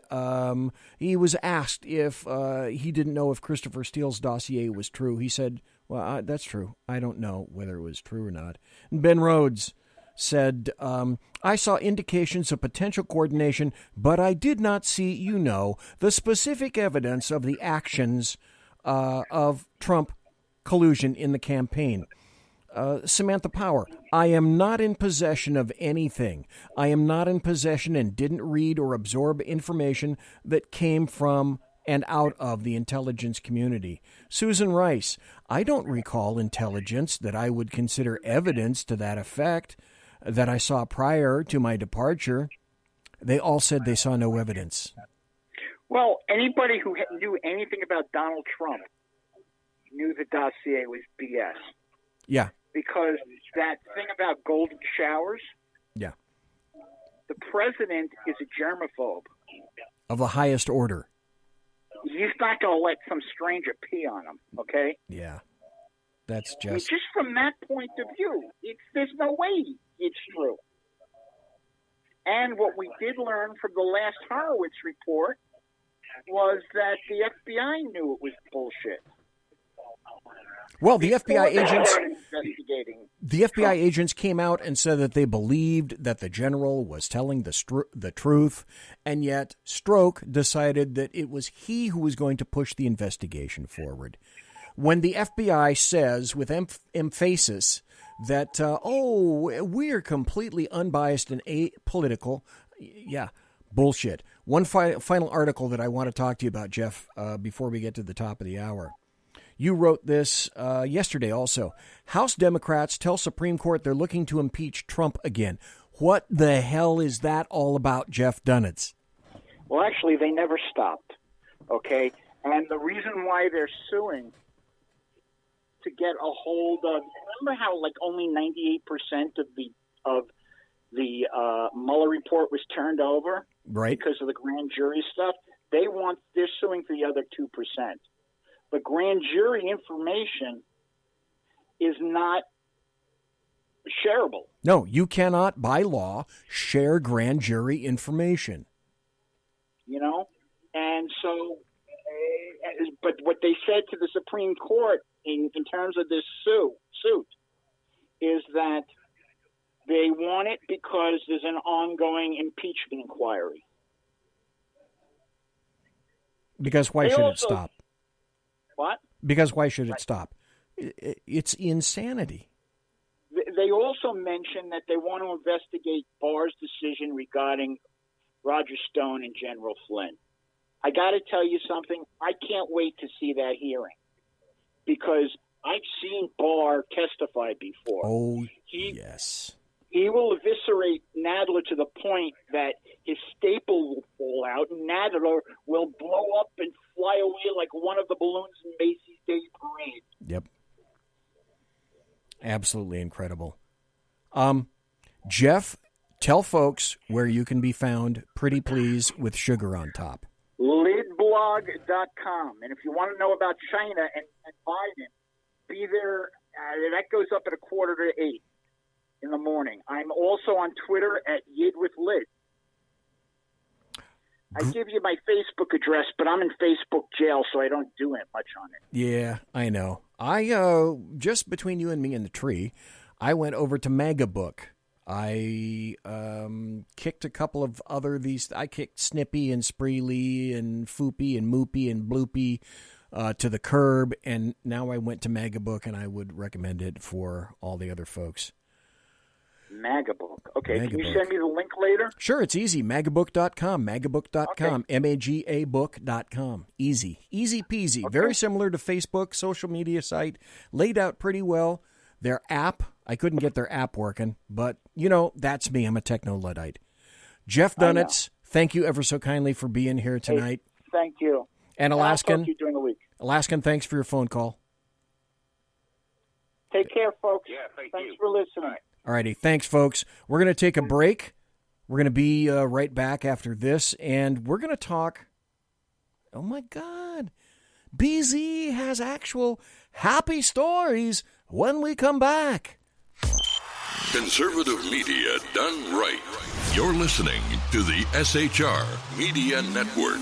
he was asked if he didn't know if Christopher Steele's dossier was true. He said, well, that's true. I don't know whether it was true or not. And Ben Rhodes said, I saw indications of potential coordination, but I did not see, the specific evidence of the actions of Trump collusion in the campaign. Samantha Power, I am not in possession of anything. I am not in possession and didn't read or absorb information that came from and out of the intelligence community. Susan Rice, I don't recall intelligence that I would consider evidence to that effect that I saw prior to my departure. They all said they saw no evidence. Well, anybody who knew anything about Donald Trump knew the dossier was BS. Yeah. Because that thing about golden showers, yeah, the president is a germaphobe. Of the highest order. He's not going to let some stranger pee on him, okay? Yeah. That's just... I mean, just from that point of view, there's no way it's true. And what we did learn from the last Horowitz report was that the FBI knew it was bullshit. Well, the FBI agents came out and said that they believed that the general was telling the truth, and yet Stroke decided that it was he who was going to push the investigation forward. When the FBI says with emphasis that, we're completely unbiased and apolitical, yeah, bullshit. One final article that I want to talk to you about, Jeff, before we get to the top of the hour. You wrote this yesterday also. House Democrats tell Supreme Court they're looking to impeach Trump again. What the hell is that all about, Jeff DUNETZ? Well, actually, they never stopped, okay? And the reason why they're suing to get a hold of, remember how like only 98% of the Mueller report was turned over? Right. Because of the grand jury stuff? They're suing for the other 2%. But grand jury information is not shareable. No, you cannot, by law, share grand jury information. And so, but what they said to the Supreme Court in terms of this suit is that they want it because there's an ongoing impeachment inquiry. Because why should it stop? What? Because why should it stop? It's insanity. They also mentioned that they want to investigate Barr's decision regarding Roger Stone and General Flynn. I got to tell you something. I can't wait to see that hearing because I've seen Barr testify before. Oh, yes. He will eviscerate Nadler to the point that his staple will fall out and Nadler will blow up and fly away like one of the balloons in Macy's Day Parade. Yep. Absolutely incredible. Jeff, tell folks where you can be found, pretty please, with sugar on top. Lidblog.com. And if you want to know about China and Biden, be there. That goes up at 7:45 in the morning. I'm also on Twitter at YidWithLid. I give you my Facebook address, but I'm in Facebook jail, so I don't do it much on it. Yeah, I know. I just between you and me and the tree, I went over to Magabook. I kicked a couple of I kicked Snippy and Spreely and Foopy and Moopy and Bloopy to the curb, and now I went to Magabook, and I would recommend it for all the other folks. Magabook. Okay, Magabook. Can you send me the link later? Sure, it's easy. Magabook.com, magabook.com, Okay. magabook.com. Easy peasy. Okay. Very similar to Facebook, social media site, laid out pretty well. Their app, I couldn't get their app working, but, that's me. I'm a techno-Luddite. Jeff DUNETZ, thank you ever so kindly for being here tonight. Hey, thank you. And Alaskan, I'll talk to you during the week. Alaskan, thanks for your phone call. Take care, folks. Yeah, thanks you. For listening. All righty. Thanks, folks. We're going to take a break. We're going to be right back after this, and we're going to talk. Oh, my God. BZ has actual happy stories when we come back. Conservative media done right. You're listening to the SHR Media Network.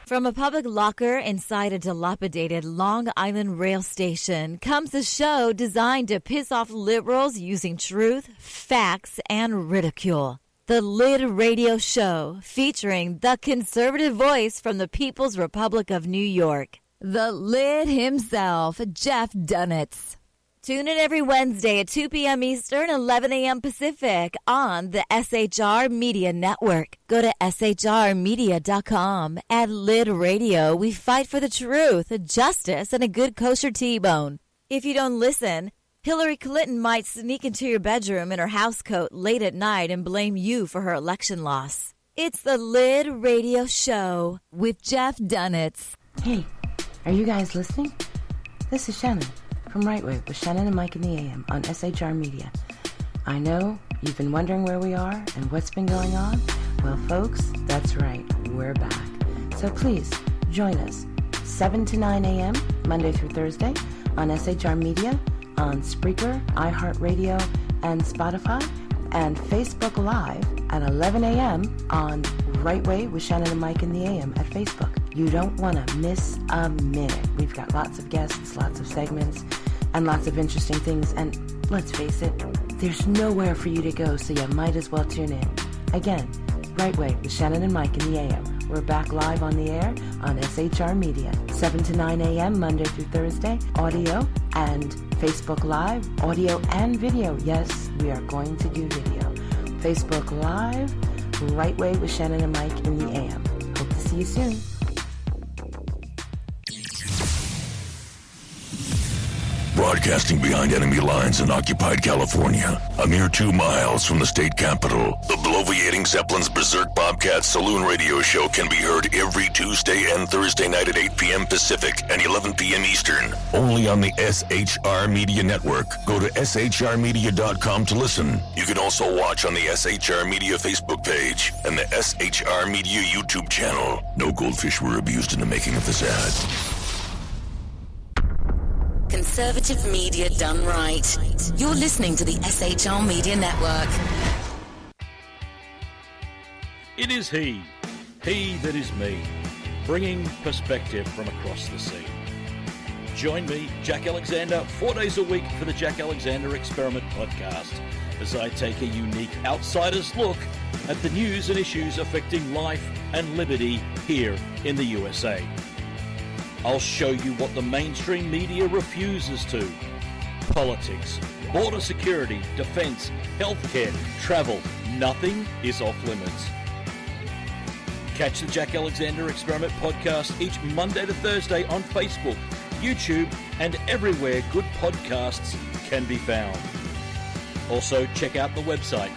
From a public locker inside a dilapidated Long Island rail station comes a show designed to piss off liberals using truth, facts, and ridicule. The Lid Radio Show, featuring the conservative voice from the People's Republic of New York, the Lid himself, Jeff DUNETZ. Tune in every Wednesday at 2 p.m. Eastern, 11 a.m. Pacific on the SHR Media Network. Go to shrmedia.com. At Lid Radio, we fight for the truth, justice, and a good kosher T-bone. If you don't listen, Hillary Clinton might sneak into your bedroom in her housecoat late at night and blame you for her election loss. It's the Lid Radio Show with Jeff DUNETZ. Hey, are you guys listening? This is Shannon from Right Way with Shannon and Mike in the AM on SHR Media. I know you've been wondering where we are and what's been going on. Well, folks, that's right. We're back. So please join us 7 to 9 a.m. Monday through Thursday on SHR Media, on Spreaker, iHeartRadio, and Spotify, and Facebook Live at 11 a.m. on Right Way with Shannon and Mike in the AM at Facebook. You don't want to miss a minute. We've got lots of guests, lots of segments, and lots of interesting things. And let's face it, there's nowhere for you to go, so you might as well tune in. Again, Right Way with Shannon and Mike in the AM. We're back live on the air on SHR Media, 7 to 9 a.m. Monday through Thursday, audio and Facebook Live, audio and video. Yes, we are going to do video. Facebook Live, Right Way with Shannon and Mike in the AM. Hope to see you soon. Broadcasting behind enemy lines in occupied California, a mere 2 miles from the state capital, the bloviating Zeppelin's Berserk Bobcat Saloon radio show can be heard every Tuesday and Thursday night at 8 p.m. Pacific and 11 p.m. Eastern. Only on the SHR Media Network. Go to shrmedia.com to listen. You can also watch on the SHR Media Facebook page and the SHR Media YouTube channel. No goldfish were abused in the making of this ad. Conservative media done right. You're listening to the SHR Media Network. It is he that is me, bringing perspective from across the sea. Join me, Jack Alexander, 4 days a week for the Jack Alexander Experiment podcast, as I take a unique outsider's look at the news and issues affecting life and liberty here in the USA. I'll show you what the mainstream media refuses to. Politics, border security, defense, healthcare, travel. Nothing is off limits. Catch the Jack Alexander Experiment podcast each Monday to Thursday on Facebook, YouTube, and everywhere good podcasts can be found. Also, check out the website,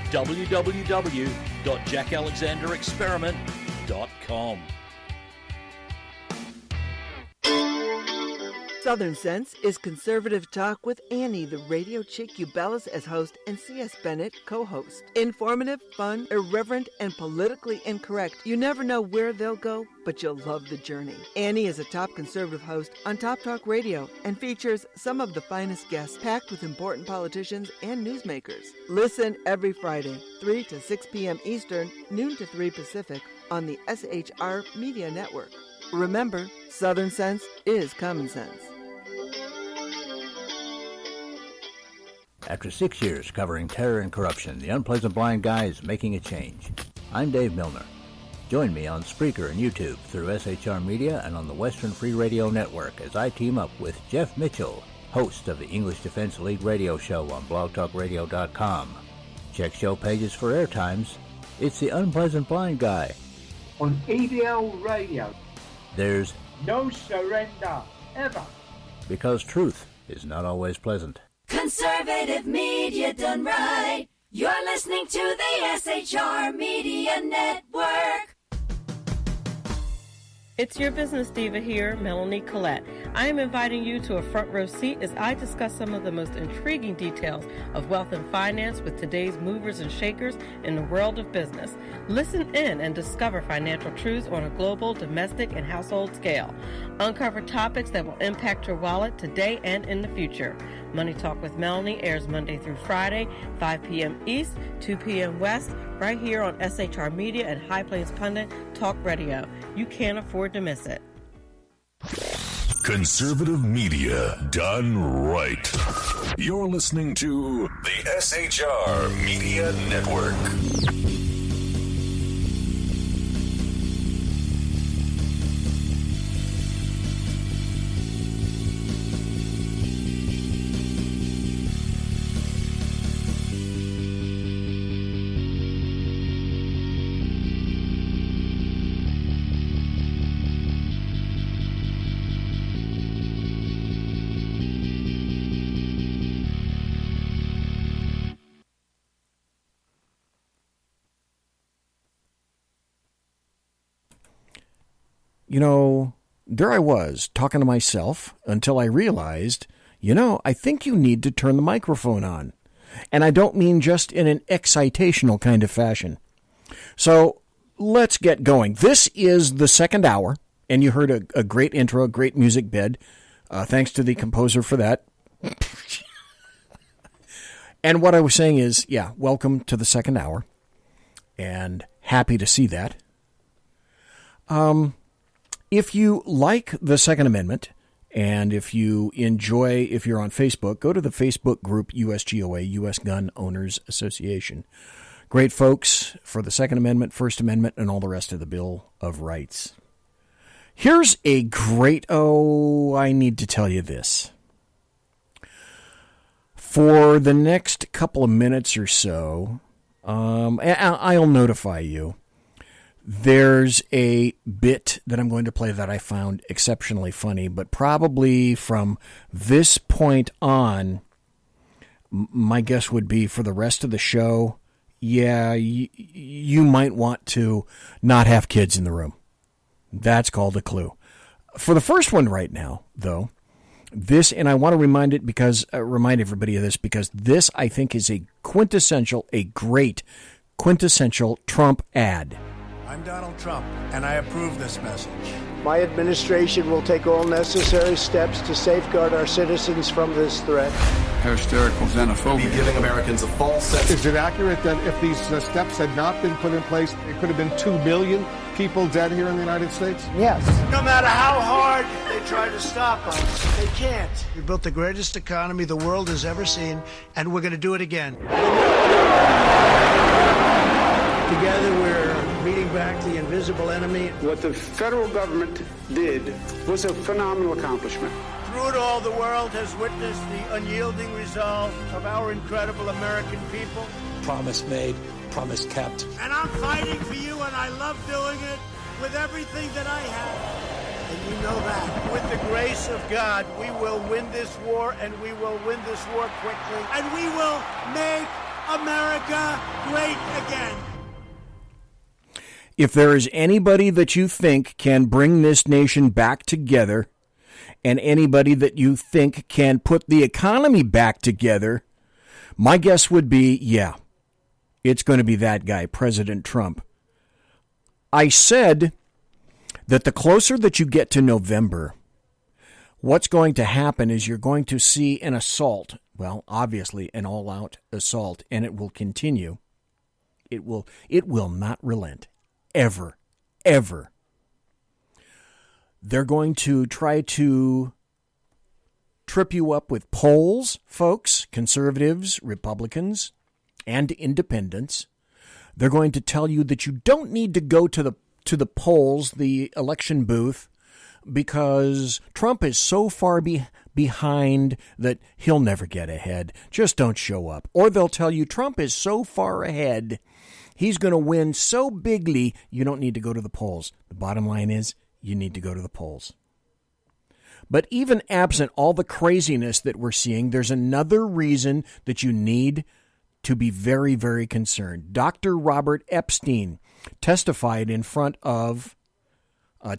www.jackalexanderexperiment.com. Southern Sense is conservative talk with Annie, the radio chick you bellows as host, and C.S. Bennett co-host. Informative, fun, irreverent, and politically incorrect. You never know where they'll go, but you'll love the journey. Annie is a top conservative host on Top Talk Radio and features some of the finest guests packed with important politicians and newsmakers. Listen every Friday, 3 to 6 p.m. Eastern, noon to 3 Pacific, on the SHR Media Network. Remember, Southern Sense is common sense. After 6 years covering terror and corruption, the Unpleasant Blind Guy is making a change. I'm Dave Milner. Join me on Spreaker and YouTube through SHR Media and on the Western Free Radio Network as I team up with Jeff Mitchell, host of the English Defense League radio show on blogtalkradio.com. Check show pages for airtimes. It's the Unpleasant Blind Guy. On ADL Radio. There's no surrender, ever. Because truth is not always pleasant. Conservative media done right. You're listening to the SHR Media Network. It's your business diva here, Melanie Collette. I am inviting you to a front row seat as I discuss some of the most intriguing details of wealth and finance with today's movers and shakers in the world of business. Listen in and discover financial truths on a global, domestic, and household scale. Uncover topics that will impact your wallet today and in the future. Money Talk with Melanie airs Monday through Friday, 5 p.m. East, 2 p.m. West, right here on SHR Media and High Plains Pundit Talk Radio. You can't afford to miss it. Conservative media done right. You're listening to the SHR Media Network. You know, there I was talking to myself until I realized, I think you need to turn the microphone on. And I don't mean just in an excitational kind of fashion. So let's get going. This is the second hour, and you heard a great intro, a great music bed. Thanks to the composer for that. And what I was saying is, welcome to the second hour. And happy to see that. If you like the Second Amendment, and if you enjoy, if you're on Facebook, go to the Facebook group USGOA, U.S. Gun Owners Association. Great folks for the Second Amendment, First Amendment, and all the rest of the Bill of Rights. Here's a great, I need to tell you this. For the next couple of minutes or so, I'll notify you. There's a bit that I'm going to play that I found exceptionally funny, but probably from this point on, my guess would be for the rest of the show, you might want to not have kids in the room. That's called a clue. For the first one right now, though, this, and I want to remind everybody of this, because this, I think, is a great quintessential Trump ad. I'm Donald Trump, and I approve this message. My administration will take all necessary steps to safeguard our citizens from this threat. Hysterical xenophobia. Be giving Americans a false sense. Is it accurate that if these steps had not been put in place, it could have been 2 billion people dead here in the United States? Yes. No matter how hard they try to stop us, they can't. We built the greatest economy the world has ever seen, and we're going to do it again. Together, we're beating back the invisible enemy. What the federal government did was a phenomenal accomplishment. Through it all, the world has witnessed the unyielding resolve of our incredible American people. Promise made, promise kept. And I'm fighting for you, and I love doing it with everything that I have. And you know that. With the grace of God, we will win this war, and we will win this war quickly. And we will make America great again. If there is anybody that you think can bring this nation back together, and anybody that you think can put the economy back together, my guess would be, it's going to be that guy, President Trump. I said that the closer that you get to November, what's going to happen is you're going to see an assault. Well, obviously an all-out assault, and it will continue. It will not relent. Ever. They're going to try to trip you up with polls, folks, conservatives, Republicans, and independents. They're going to tell you that you don't need to go to the polls, the election booth, because Trump is so far behind that he'll never get ahead. Just don't show up. Or they'll tell you Trump is so far ahead, he's going to win so bigly, you don't need to go to the polls. The bottom line is, you need to go to the polls. But even absent all the craziness that we're seeing, there's another reason that you need to be very, very concerned. Dr. Robert Epstein testified in front of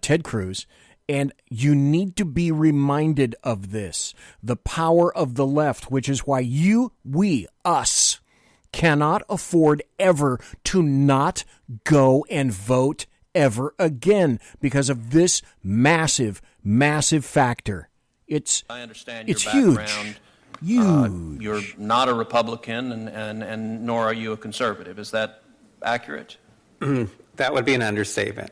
Ted Cruz, and you need to be reminded of this, the power of the left, which is why us, cannot afford ever to not go and vote ever again because of this massive, massive factor. I understand it's your background. Huge. You're not a Republican, and nor are you a conservative. Is that accurate? That would be an understatement.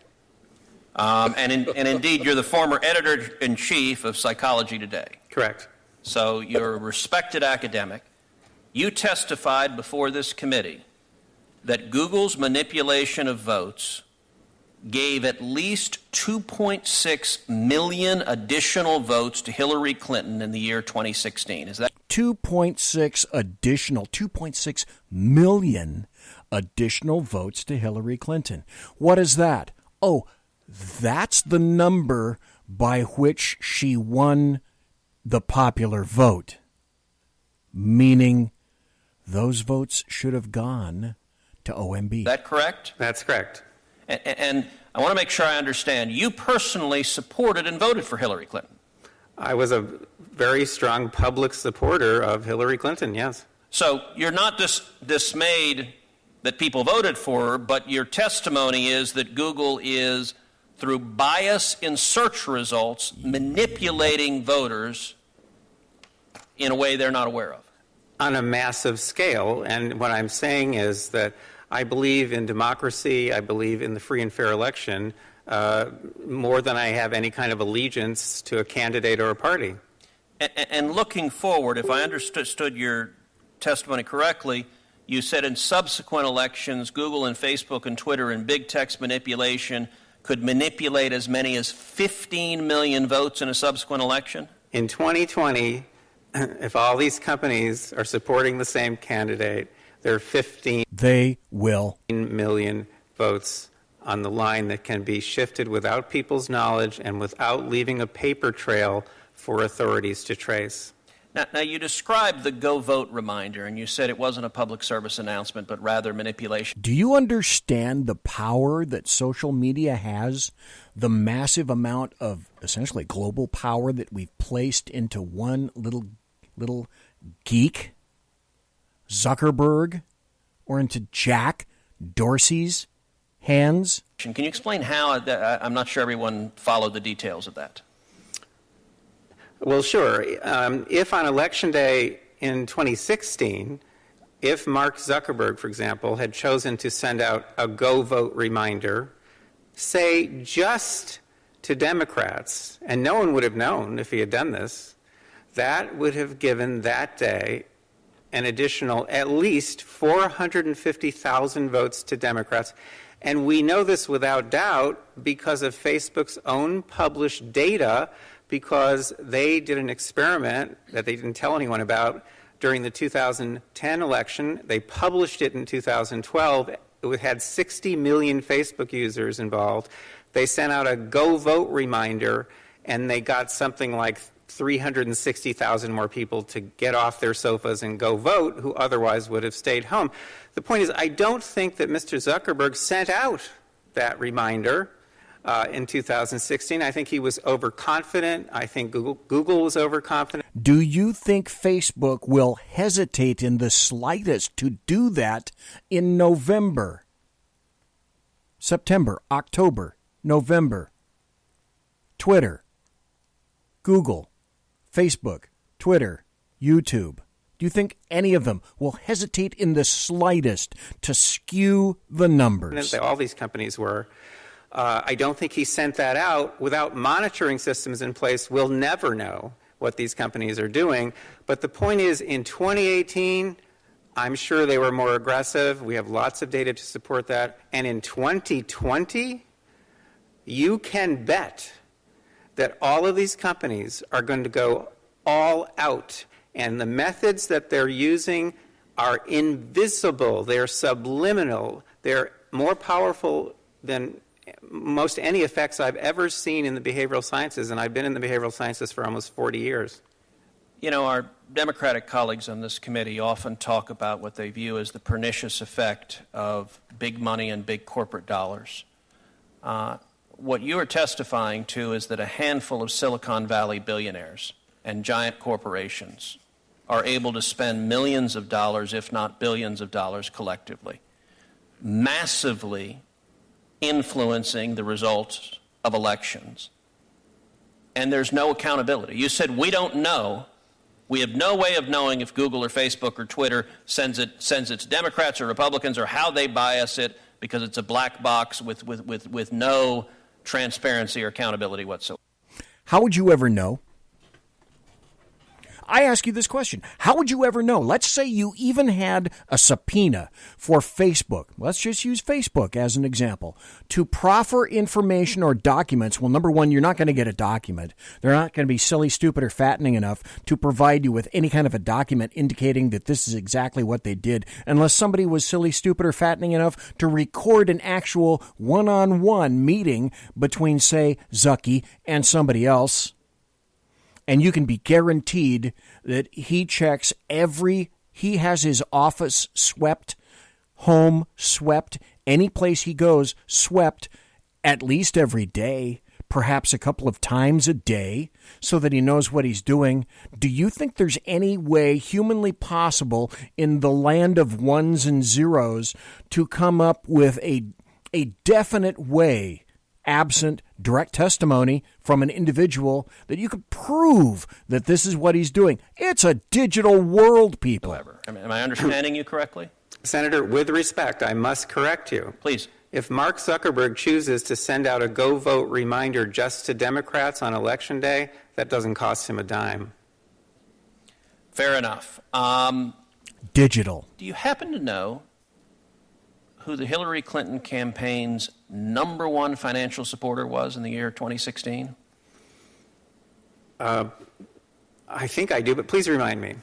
And indeed, you're the former editor-in-chief of Psychology Today. Correct. So you're a respected academic. You testified before this committee that Google's manipulation of votes gave at least 2.6 million additional votes to Hillary Clinton in the year 2016. Is that 2.6 million additional votes to Hillary Clinton? What is that? Oh, that's the number by which she won the popular vote, meaning those votes should have gone to OMB. Is that correct? That's correct. And I want to make sure I understand. You personally supported and voted for Hillary Clinton. I was a very strong public supporter of Hillary Clinton, yes. So you're not dismayed that people voted for her, but your testimony is that Google is, through bias in search results, manipulating voters in a way they're not aware of. On a massive scale. And what I'm saying is that I believe in democracy, I believe in the free and fair election, more than I have any kind of allegiance to a candidate or a party. And looking forward, if I understood your testimony correctly, you said in subsequent elections, Google and Facebook and Twitter and big text manipulation could manipulate as many as 15 million votes in a subsequent election? In 2020, if all these companies are supporting the same candidate, there are 15 million votes on the line that can be shifted without people's knowledge and without leaving a paper trail for authorities to trace. Now, you described the Go Vote reminder, and you said it wasn't a public service announcement, but rather manipulation. Do you understand the power that social media has? The massive amount of essentially global power that we've placed into one little geek, Zuckerberg, or into Jack Dorsey's hands? Can you explain how? I'm not sure everyone followed the details of that. Well, sure. If on Election Day in 2016, if Mark Zuckerberg, for example, had chosen to send out a Go Vote reminder, say just to Democrats, and no one would have known if he had done this, that would have given that day an additional at least 450,000 votes to Democrats. And we know this without doubt because of Facebook's own published data, because they did an experiment that they didn't tell anyone about during the 2010 election. They published it in 2012. It had 60 million Facebook users involved. They sent out a Go Vote reminder, and they got something like 360,000 more people to get off their sofas and go vote who otherwise would have stayed home. The point is, I don't think that Mr. Zuckerberg sent out that reminder in 2016. I think he was overconfident. I think Google was overconfident. Do you think Facebook will hesitate in the slightest to do that in November, September, October, November? Twitter, Google, Facebook, Twitter, YouTube. Do you think any of them will hesitate in the slightest to skew the numbers? All these companies were. I don't think he sent that out. Without monitoring systems in place, we'll never know what these companies are doing. But the point is, in 2018, I'm sure they were more aggressive. We have lots of data to support that. And in 2020, you can bet that all of these companies are going to go all out. And the methods that they're using are invisible. They're subliminal. They're more powerful than most any effects I've ever seen in the behavioral sciences. And I've been in the behavioral sciences for almost 40 years. You know, our Democratic colleagues on this committee often talk about what they view as the pernicious effect of big money and big corporate dollars. What you are testifying to is that a handful of Silicon Valley billionaires and giant corporations are able to spend millions of dollars, if not billions of dollars collectively, massively influencing the results of elections. And there's no accountability. You said we don't know. We have no way of knowing if Google or Facebook or Twitter sends it to Democrats or Republicans or how they bias it, because it's a black box with no transparency or accountability whatsoever. How would you ever know? I ask you this question. How would you ever know? Let's say you even had a subpoena for Facebook. Let's just use Facebook as an example. To proffer information or documents. Well, number one, you're not going to get a document. They're not going to be silly, stupid, or fattening enough to provide you with any kind of a document indicating that this is exactly what they did, unless somebody was silly, stupid, or fattening enough to record an actual one-on-one meeting between, say, Zucky and somebody else. And you can be guaranteed that he checks he has his office swept, home swept, any place he goes swept at least every day, perhaps a couple of times a day, so that he knows what he's doing. Do you think there's any way humanly possible in the land of ones and zeros to come up with a definite way, absent direct testimony from an individual, that you could prove that this is what he's doing? It's a digital world, people. Am I understanding you correctly? Senator, with respect, I must correct you. Please. If Mark Zuckerberg chooses to send out a go vote reminder just to Democrats on Election Day, that doesn't cost him a dime. Fair enough. Digital. Do you happen to know who the Hillary Clinton campaign's number one financial supporter was in the year 2016? I think I do, but please remind me.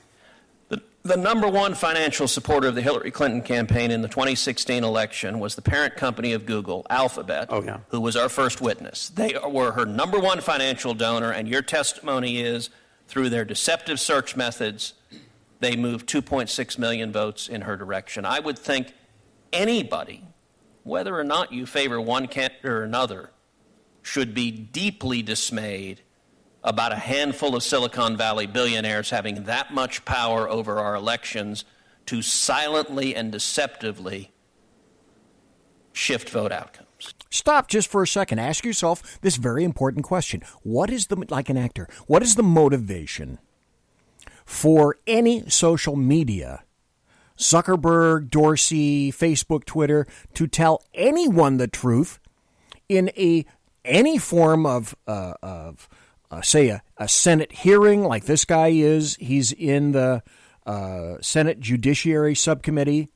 The number one financial supporter of the Hillary Clinton campaign in the 2016 election was the parent company of Google, Alphabet, who was our first witness. They were her number one financial donor, and your testimony is, through their deceptive search methods, they moved 2.6 million votes in her direction. I would think anybody, whether or not you favor one candidate or another, should be deeply dismayed about a handful of Silicon Valley billionaires having that much power over our elections to silently and deceptively shift vote outcomes. Stop just for a second. Ask yourself this very important question. What is like an actor, what is the motivation for any social media, Zuckerberg, Dorsey, Facebook, Twitter, to tell anyone the truth in any form of say a Senate hearing like this guy is? He's in the Senate Judiciary Subcommittee.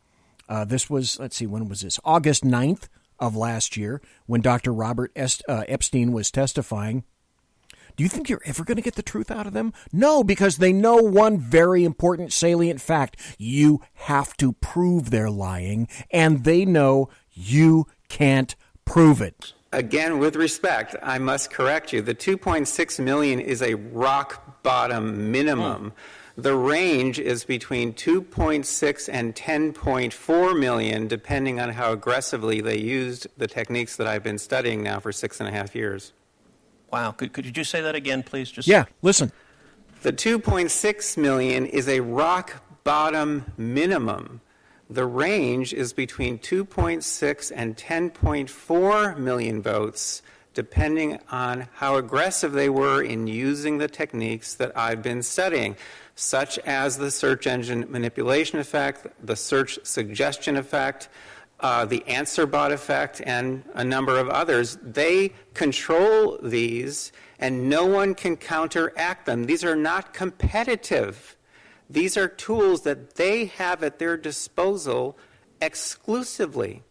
This was, let's see, when was this? August 9th of last year, when Dr. Robert Epstein was testifying. Do you think you're ever going to get the truth out of them? No, because they know one very important salient fact. You have to prove they're lying, and they know you can't prove it. Again, with respect, I must correct you. The 2.6 million is a rock bottom minimum. The range is between 2.6 and 10.4 million, depending on how aggressively they used the techniques that I've been studying now for 6.5 years. Wow. Could you just say that again, please? Yeah, listen. The 2.6 million is a rock bottom minimum. The range is between 2.6 and 10.4 million votes, depending on how aggressive they were in using the techniques that I've been studying, such as the search engine manipulation effect, the search suggestion effect, the answer bot effect, and a number of others. They control these, and no one can counteract them. These are not competitive. These are tools that they have at their disposal exclusively.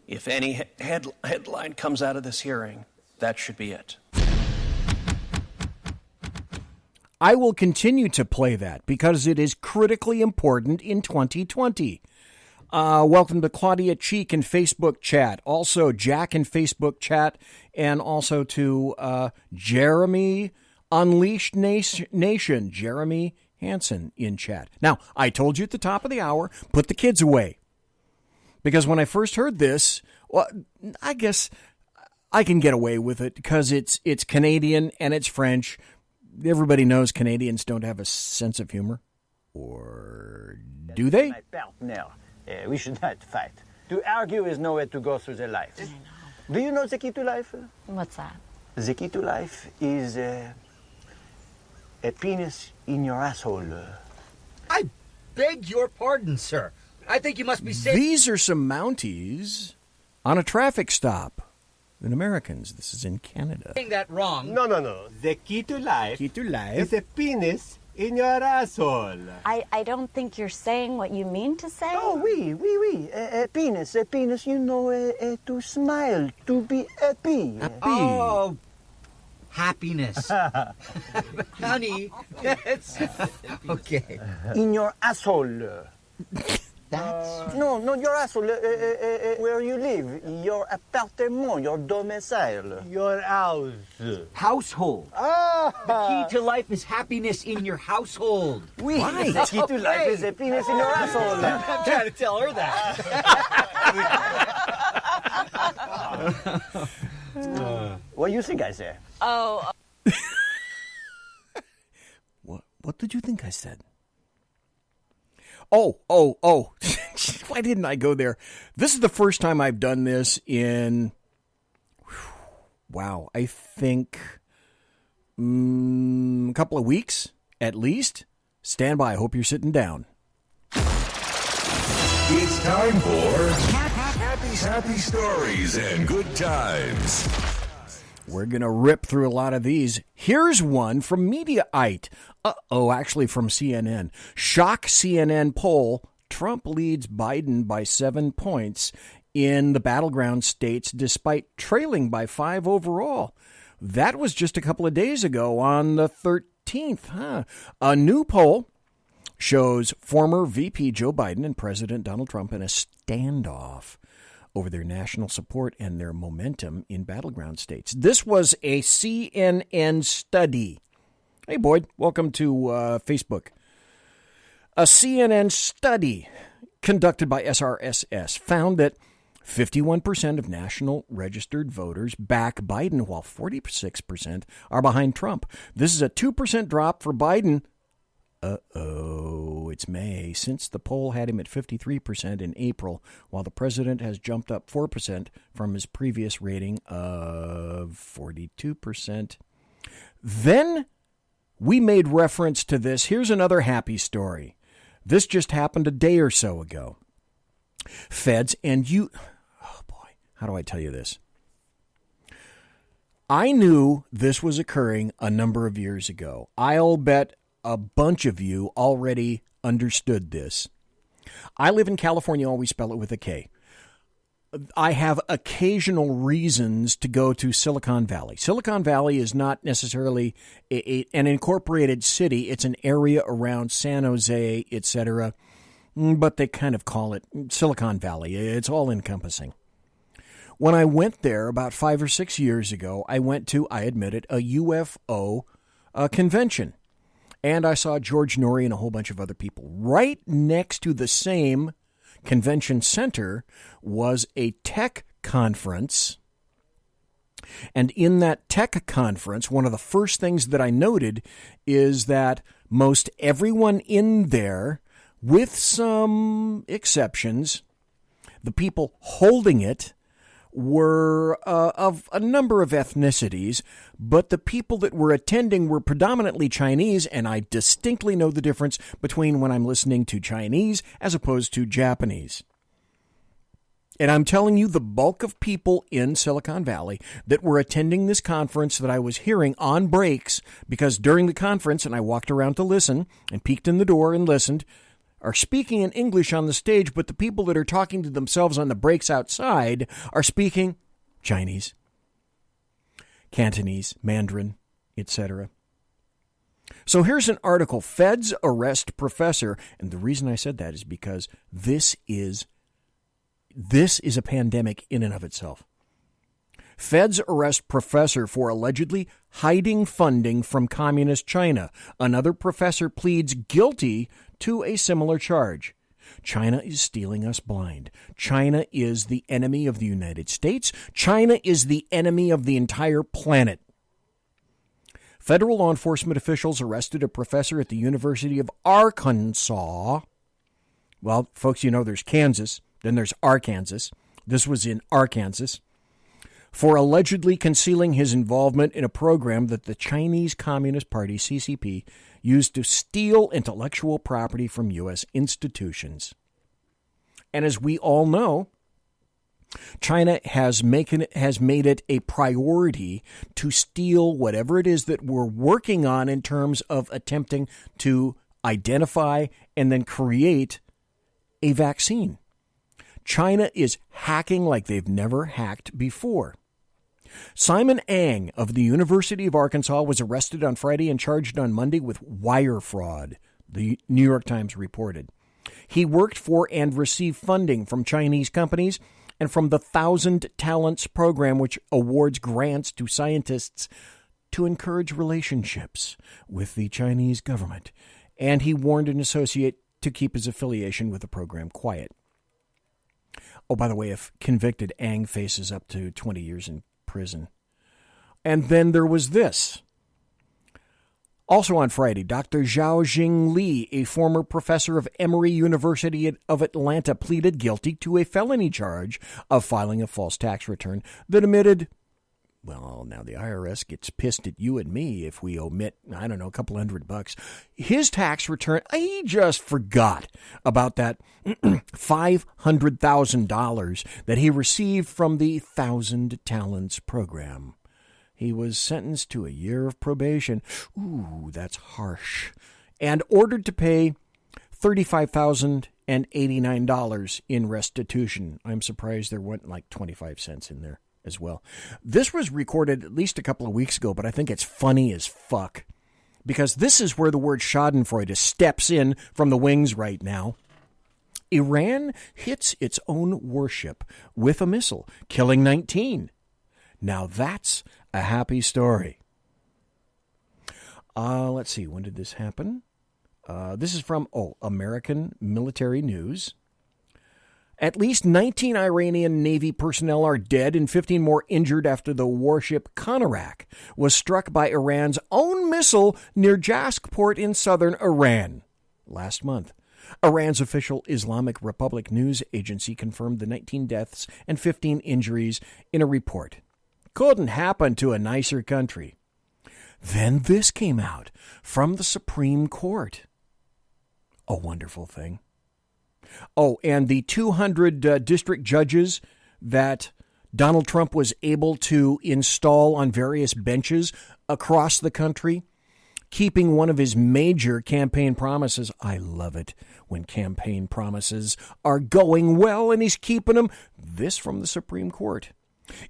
If any headline comes out of this hearing, that should be it. I will continue to play that because it is critically important in 2020. Welcome to Claudia Cheek in Facebook chat. Also, Jack in Facebook chat. And also to Jeremy Unleashed Nation, Jeremy Hansen in chat. Now, I told you at the top of the hour, put the kids away. Because when I first heard this, well, I guess I can get away with it because it's Canadian and it's French. Everybody knows Canadians don't have a sense of humor. Or do they? My partner, we should not fight. To argue is no way to go through the life. Do you know the key to life? What's that? The key to life is a penis in your asshole. I beg your pardon, sir. I think you must be saying... These are some Mounties on a traffic stop. Than Americans. This is in Canada. Saying that wrong. No. The key to life is a penis in your asshole. I don't think you're saying what you mean to say. Oh, oui. A penis, you know, to smile, to be happy. Oh, happiness. Honey, that's... Okay. In your asshole. No, not your asshole. Where you live, your appartement, your domicile. Your house. Household. The key to life is happiness in your household. Oui. Why? The key to life is a penis in your asshole. I'm trying to tell her that. What do you think I say? Oh. What did you think I said? Oh. Why didn't I go there? This is the first time I've done this in, I think a couple of weeks at least. Stand by. I hope you're sitting down. It's time for happy stories and good times. We're going to rip through a lot of these. Here's one from Mediaite. Actually from CNN. Shock CNN poll. Trump leads Biden by 7 points in the battleground states despite trailing by 5 overall. That was just a couple of days ago on the 13th. A new poll shows former VP Joe Biden and President Donald Trump in a standoff over their national support and their momentum in battleground states. This was a CNN study. Hey, Boyd, welcome to Facebook. A CNN study conducted by SRSS found that 51% of national registered voters back Biden, while 46% are behind Trump. This is a 2% drop for Biden. It's May. Since the poll had him at 53% in April, while the president has jumped up 4% from his previous rating of 42%. Then we made reference to this. Here's another happy story. This just happened a day or so ago. Feds and you... Oh, boy. How do I tell you this? I knew this was occurring a number of years ago. I'll bet a bunch of you already understood this. I live in California. Always spell it with a K. I have occasional reasons to go to Silicon Valley. Silicon Valley is not necessarily an incorporated city. It's an area around San Jose, etc. But they kind of call it Silicon Valley. It's all encompassing. When I went there about 5 or 6 years ago, I went to, I admit it, a UFO convention. And I saw George Norrie and a whole bunch of other people. Right next to the same convention center was a tech conference. And in that tech conference, one of the first things that I noted is that most everyone in there, with some exceptions, the people holding it were of a number of ethnicities, but the people that were attending were predominantly Chinese, and I distinctly know the difference between when I'm listening to Chinese as opposed to Japanese. And I'm telling you, the bulk of people in Silicon Valley that were attending this conference that I was hearing on breaks, because during the conference, and I walked around to listen and peeked in the door and listened, are speaking in English on the stage, but the people that are talking to themselves on the breaks outside are speaking Chinese, Cantonese, Mandarin, etc. So here's an article, Feds Arrest Professor, and the reason I said that is because this is a pandemic in and of itself. Feds arrest professor for allegedly hiding funding from communist China. Another professor pleads guilty to a similar charge. China is stealing us blind. China is the enemy of the United States. China is the enemy of the entire planet. Federal law enforcement officials arrested a professor at the University of Arkansas. Well, folks, you know there's Kansas, then there's Arkansas. This was in Arkansas. For allegedly concealing his involvement in a program that the Chinese Communist Party, CCP, used to steal intellectual property from U.S. institutions. And as we all know, China has made it a priority to steal whatever it is that we're working on in terms of attempting to identify and then create a vaccine. China is hacking like they've never hacked before. Simon Ang of the University of Arkansas was arrested on Friday and charged on Monday with wire fraud, the New York Times reported. He worked for and received funding from Chinese companies and from the 1,000 Talents program, which awards grants to scientists to encourage relationships with the Chinese government. And he warned an associate to keep his affiliation with the program quiet. Oh, by the way, if convicted, Ang faces up to 20 years in prison. And then there was this. Also on Friday, Dr. Zhaojing Li, a former professor of Emory University of Atlanta, pleaded guilty to a felony charge of filing a false tax return that omitted, well, now the IRS gets pissed at you and me if we omit, I don't know, a couple $100. His tax return, he just forgot about that $500,000 that he received from the 1,000 Talents program. He was sentenced to a year of probation. Ooh, that's harsh. And ordered to pay $35,089 in restitution. I'm surprised there wasn't like 25 cents in there as well. This was recorded at least a couple of weeks ago, but I think it's funny as fuck. Because this is where the word schadenfreude steps in from the wings right now. Iran hits its own warship with a missile, killing 19. Now that's a happy story. Let's see, when did this happen? This is from, American Military News. At least 19 Iranian Navy personnel are dead and 15 more injured after the warship Konarak was struck by Iran's own missile near Jask port in southern Iran last month. Iran's official Islamic Republic news agency confirmed the 19 deaths and 15 injuries in a report. Couldn't happen to a nicer country. Then this came out from the Supreme Court. A wonderful thing. Oh, and the 200 district judges that Donald Trump was able to install on various benches across the country, keeping one of his major campaign promises. I love it when campaign promises are going well and he's keeping them. This from the Supreme Court.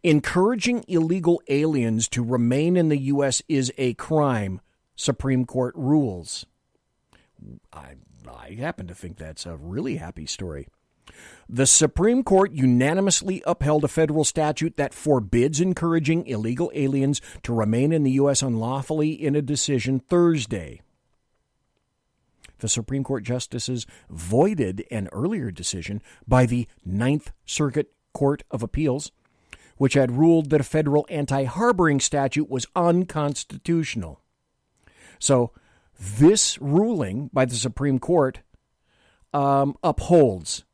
Encouraging illegal aliens to remain in the U.S. is a crime, Supreme Court rules. I happen to think that's a really happy story. The Supreme Court unanimously upheld a federal statute that forbids encouraging illegal aliens to remain in the U.S. unlawfully in a decision Thursday. The Supreme Court justices voided an earlier decision by the Ninth Circuit Court of Appeals, which had ruled that a federal anti-harboring statute was unconstitutional. So this ruling by the Supreme Court upholds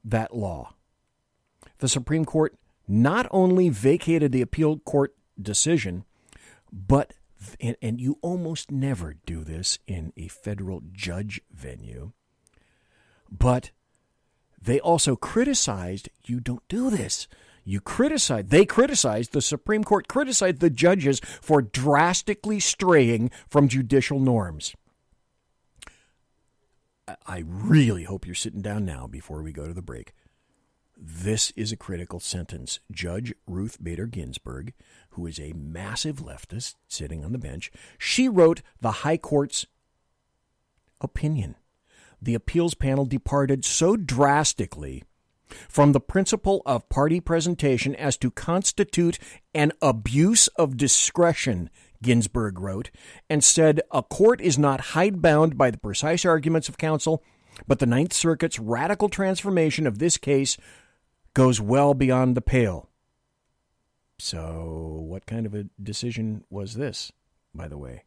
that law. The Supreme Court not only vacated the appeal court decision, but, and you almost never do this in a federal judge venue, but they also criticized, you don't do this. They criticized, the Supreme Court criticized the judges for drastically straying from judicial norms. I really hope you're sitting down now before we go to the break. This is a critical sentence. Judge Ruth Bader Ginsburg, who is a massive leftist sitting on the bench, she wrote the High Court's opinion. The appeals panel departed so drastically from the principle of party presentation as to constitute an abuse of discretion, Ginsburg wrote, and said a court is not hidebound by the precise arguments of counsel But the Ninth Circuit's radical transformation of this case goes well beyond the pale. So what kind of a decision was this, by the way?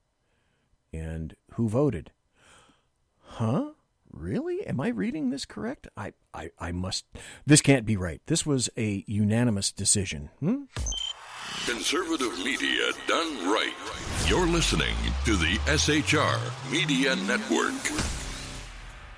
And who voted? Huh? Really? Am I reading this correct? I must. This can't be right. This was a unanimous decision. Conservative media done right. You're listening to the SHR Media Network.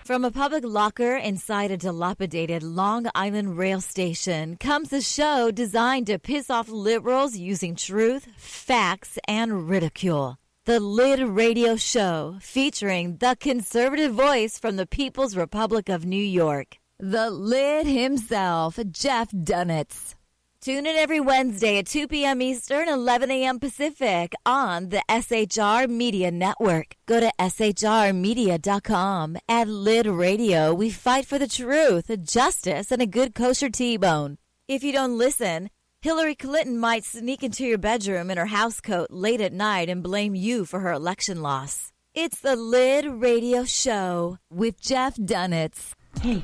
From a public locker inside a dilapidated Long Island rail station comes a show designed to piss off liberals using truth, facts, and ridicule. The Lid Radio Show, featuring the conservative voice from the People's Republic of New York, the Lid himself, Jeff DUNETZ. Tune in every Wednesday at 2 p.m. Eastern, 11 a.m. Pacific on the SHR Media Network. Go to shrmedia.com. At Lid Radio, we fight for the truth, justice, and a good kosher T-bone. If you don't listen, Hillary Clinton might sneak into your bedroom in her housecoat late at night and blame you for her election loss. It's the Lid Radio Show with Jeff DUNETZ. Hey,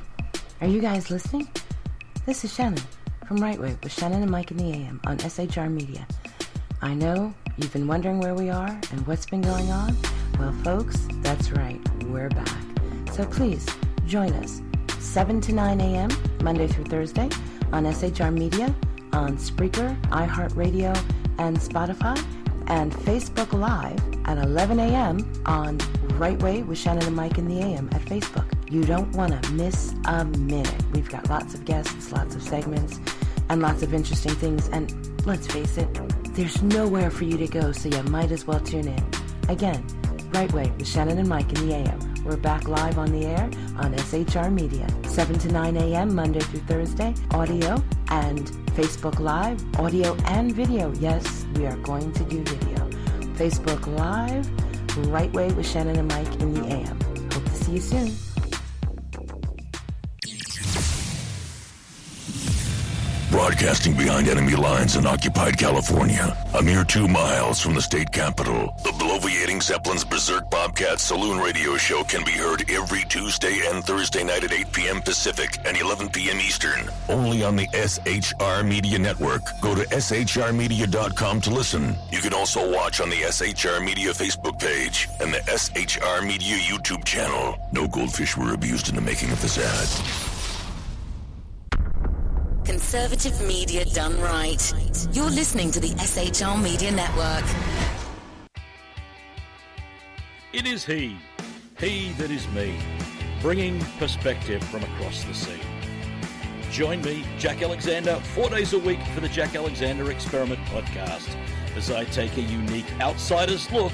are you guys listening? This is Shannon from Right Way with Shannon and Mike in the AM on SHR Media. I know you've been wondering where we are and what's been going on. Well, folks, that's right. We're back. So please join us 7 to 9 a.m. Monday through Thursday on SHR Media, on Spreaker, iHeartRadio, and Spotify, and Facebook Live at 11 a.m. on Right Way with Shannon and Mike in the AM at Facebook. You don't want to miss a minute. We've got lots of guests, lots of segments, and lots of interesting things. And let's face it, there's nowhere for you to go, so you might as well tune in. Again, Right Way with Shannon and Mike in the AM. We're back live on the air on SHR Media, 7 to 9 a.m. Monday through Thursday, audio and Facebook Live, audio and video. Yes, we are going to do video. Facebook Live, Right Way with Shannon and Mike in the AM. Hope to see you soon. Broadcasting behind enemy lines in occupied California, a mere 2 miles from the state capital, the bloviating Zeppelin's Berserk Bobcat Saloon radio show can be heard every Tuesday and Thursday night at 8 p.m. Pacific and 11 p.m. Eastern. Only on the SHR Media Network. Go to shrmedia.com to listen. You can also watch on the SHR Media Facebook page and the SHR Media YouTube channel. No goldfish were abused in the making of this ad. Conservative media done right. You're listening to the SHR Media Network. It is he that is me, bringing perspective from across the sea. Join me, Jack Alexander, 4 days a week for the Jack Alexander Experiment podcast, as I take a unique outsider's look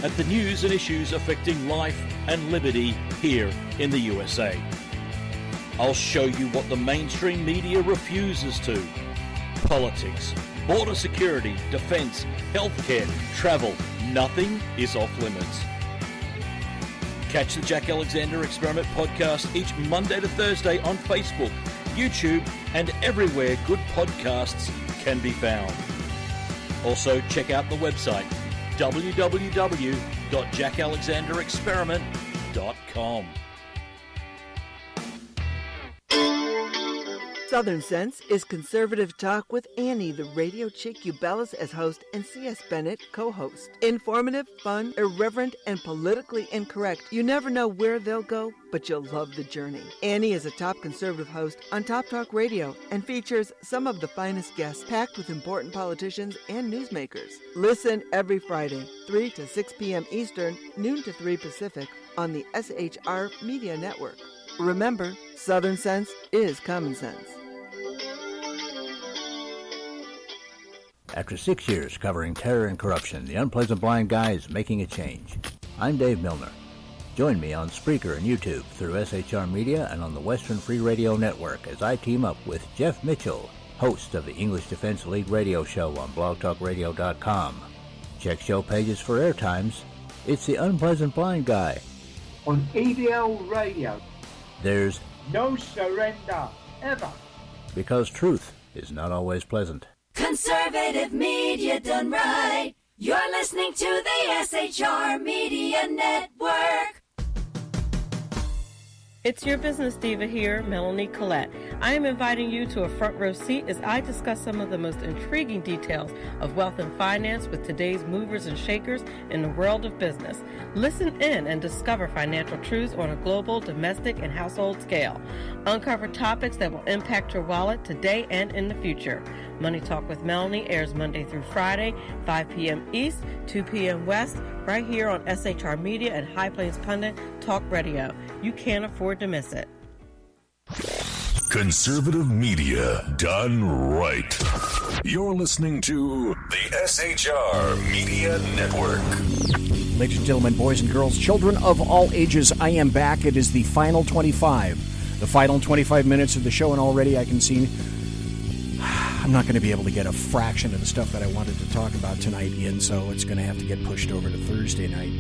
at the news and issues affecting life and liberty here in the USA. I'll show you what the mainstream media refuses to. Politics, border security, defense, healthcare, travel. Nothing is off limits. Catch the Jack Alexander Experiment podcast each Monday to Thursday on Facebook, YouTube, and everywhere good podcasts can be found. Also, check out the website, www.jackalexanderexperiment.com. Southern Sense is conservative talk with Annie, the radio chick you bellows as host, and C.S. Bennett co-host. Informative, fun, irreverent, and politically incorrect. You never know where they'll go, but you'll love the journey. Annie is a top conservative host on Top Talk Radio and features some of the finest guests packed with important politicians and newsmakers. Listen every Friday, 3 to 6 p.m. Eastern, noon to 3 Pacific, on the SHR Media Network. Remember, Southern Sense is common sense. After 6 years covering terror and corruption, the Unpleasant Blind Guy is making a change. I'm Dave Milner. Join me on Spreaker and YouTube through SHR Media and on the Western Free Radio Network as I team up with Jeff Mitchell, host of the English Defense League radio show on blogtalkradio.com. Check show pages for airtimes. It's the Unpleasant Blind Guy. On EDL Radio. There's no surrender, ever. Because truth is not always pleasant. Conservative media done right. You're listening to the SHR Media Network. It's your business diva here, Melanie Collette. I am inviting you to a front row seat as I discuss some of the most intriguing details of wealth and finance with today's movers and shakers in the world of business. Listen in and discover financial truths on a global, domestic, and household scale. Uncover topics that will impact your wallet today and in the future. Money Talk with Melanie airs Monday through Friday, 5 p.m. East, 2 p.m. West, right here on SHR Media and High Plains Pundit Talk Radio. You can't afford to miss it. Conservative media done right. You're listening to the SHR Media Network. Ladies and gentlemen, boys and girls, children of all ages, I am back. It is the final 25. The final 25 minutes of the show, and already I can see I'm not going to be able to get a fraction of the stuff that I wanted to talk about tonight in, so it's going to have to get pushed over to Thursday night.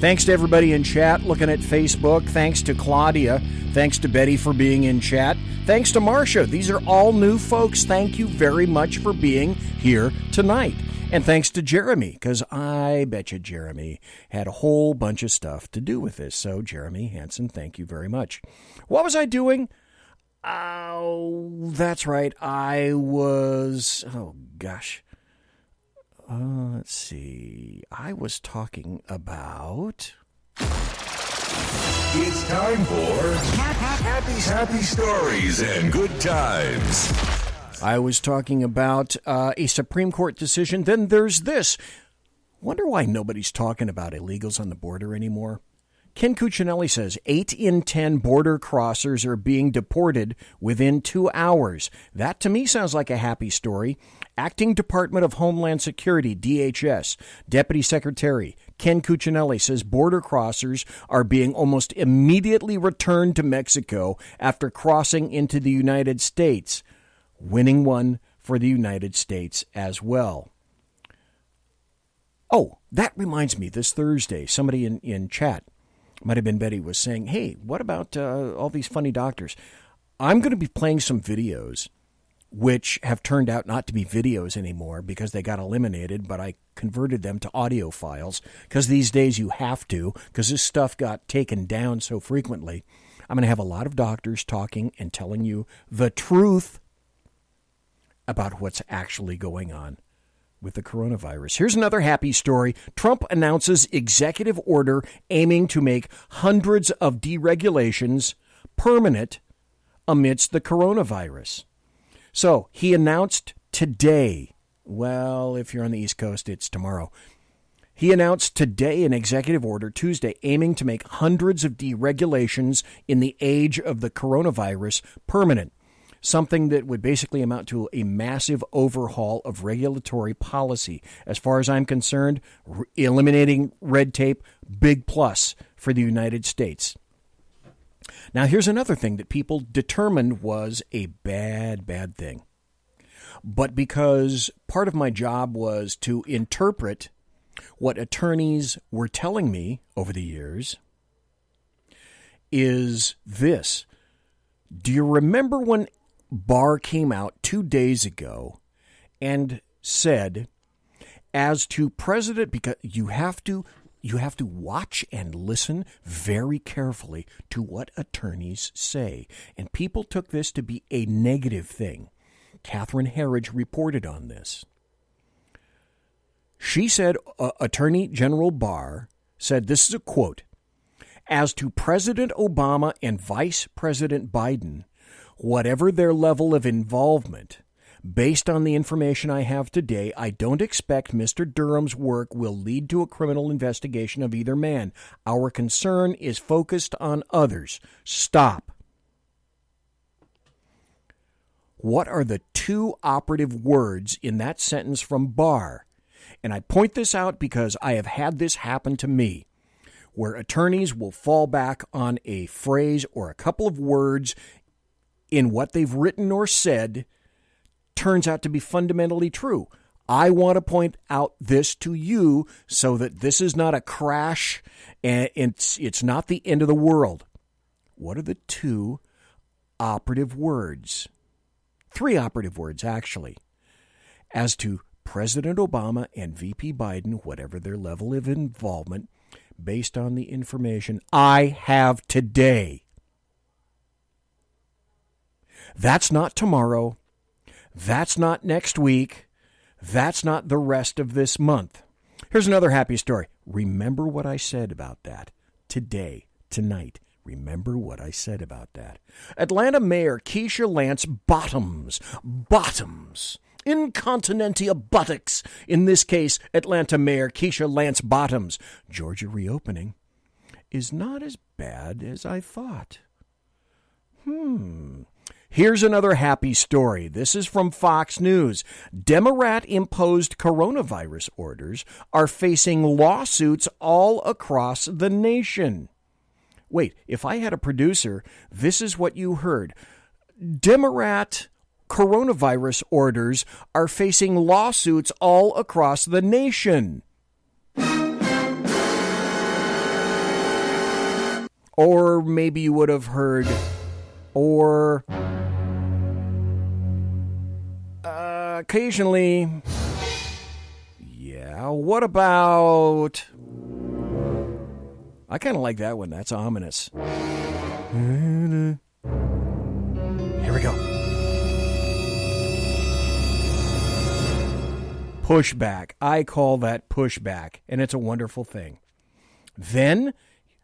Thanks to everybody in chat looking at Facebook. Thanks to Claudia. Thanks to Betty for being in chat. Thanks to Marcia. These are all new folks. Thank you very much for being here tonight. And thanks to Jeremy, because I bet you Jeremy had a whole bunch of stuff to do with this. So, Jeremy Hansen, thank you very much. What was I doing? Oh, that's right. I was... Oh, gosh. Let's see. I was talking about... It's time for happy stories and good times. I was talking about a Supreme Court decision. Then there's this. Wonder why nobody's talking about illegals on the border anymore. Ken Cuccinelli says 8 in 10 border crossers are being deported within 2 hours. That to me sounds like a happy story. Acting Department of Homeland Security, DHS, Deputy Secretary Ken Cuccinelli says border crossers are being almost immediately returned to Mexico after crossing into the United States, winning one for the United States as well. Oh, that reminds me, this Thursday, somebody in chat, might have been Betty, was saying, hey, what about all these funny doctors? I'm going to be playing some videos which have turned out not to be videos anymore because they got eliminated, but I converted them to audio files because these days you have to, because this stuff got taken down so frequently. I'm going to have a lot of doctors talking and telling you the truth about what's actually going on with the coronavirus. Here's another happy story. Trump announces executive order aiming to make hundreds of deregulations permanent amidst the coronavirus. So he announced today, well, if you're on the East Coast, it's tomorrow. He announced today an executive order, Tuesday, aiming to make hundreds of deregulations in the age of the coronavirus permanent. Something that would basically amount to a massive overhaul of regulatory policy. As far as I'm concerned, eliminating red tape, big plus for the United States. Now, here's another thing that people determined was a bad thing. But because part of my job was to interpret what attorneys were telling me over the years, is this. Do you remember when Barr came out 2 days ago and said, as to President, because you have to watch and listen very carefully to what attorneys say. And people took this to be a negative thing. Catherine Herridge reported on this. She said, Attorney General Barr said, this is a quote, as to President Obama and Vice President Biden, whatever their level of involvement, based on the information I have today, I don't expect Mr. Durham's work will lead to a criminal investigation of either man. Our concern is focused on others. Stop. What are the two operative words in that sentence from Barr? And I point this out because I have had this happen to me, where attorneys will fall back on a phrase or a couple of words in what they've written or said turns out to be fundamentally true. I want to point out this to you so that this is not a crash and it's not the end of the world. What are the two operative words? 3 operative words, actually. As to President Obama and VP Biden, whatever their level of involvement, based on the information I have today. That's not tomorrow. That's not next week. That's not the rest of this month. Here's another happy story. Remember what I said about that today, tonight. Remember what I said about that. Atlanta Mayor Keisha Lance Bottoms, incontinentia buttocks. In this case, Atlanta Mayor Keisha Lance Bottoms. Georgia reopening is not as bad as I thought. Here's another happy story. This is from Fox News. Democrat-imposed coronavirus orders are facing lawsuits all across the nation. Wait, if I had a producer, this is what you heard. Democrat coronavirus orders are facing lawsuits all across the nation. Or maybe you would have heard, or occasionally, yeah, what about... I kind of like that one. That's ominous. Here we go. Pushback. I call that pushback, and it's a wonderful thing. Then,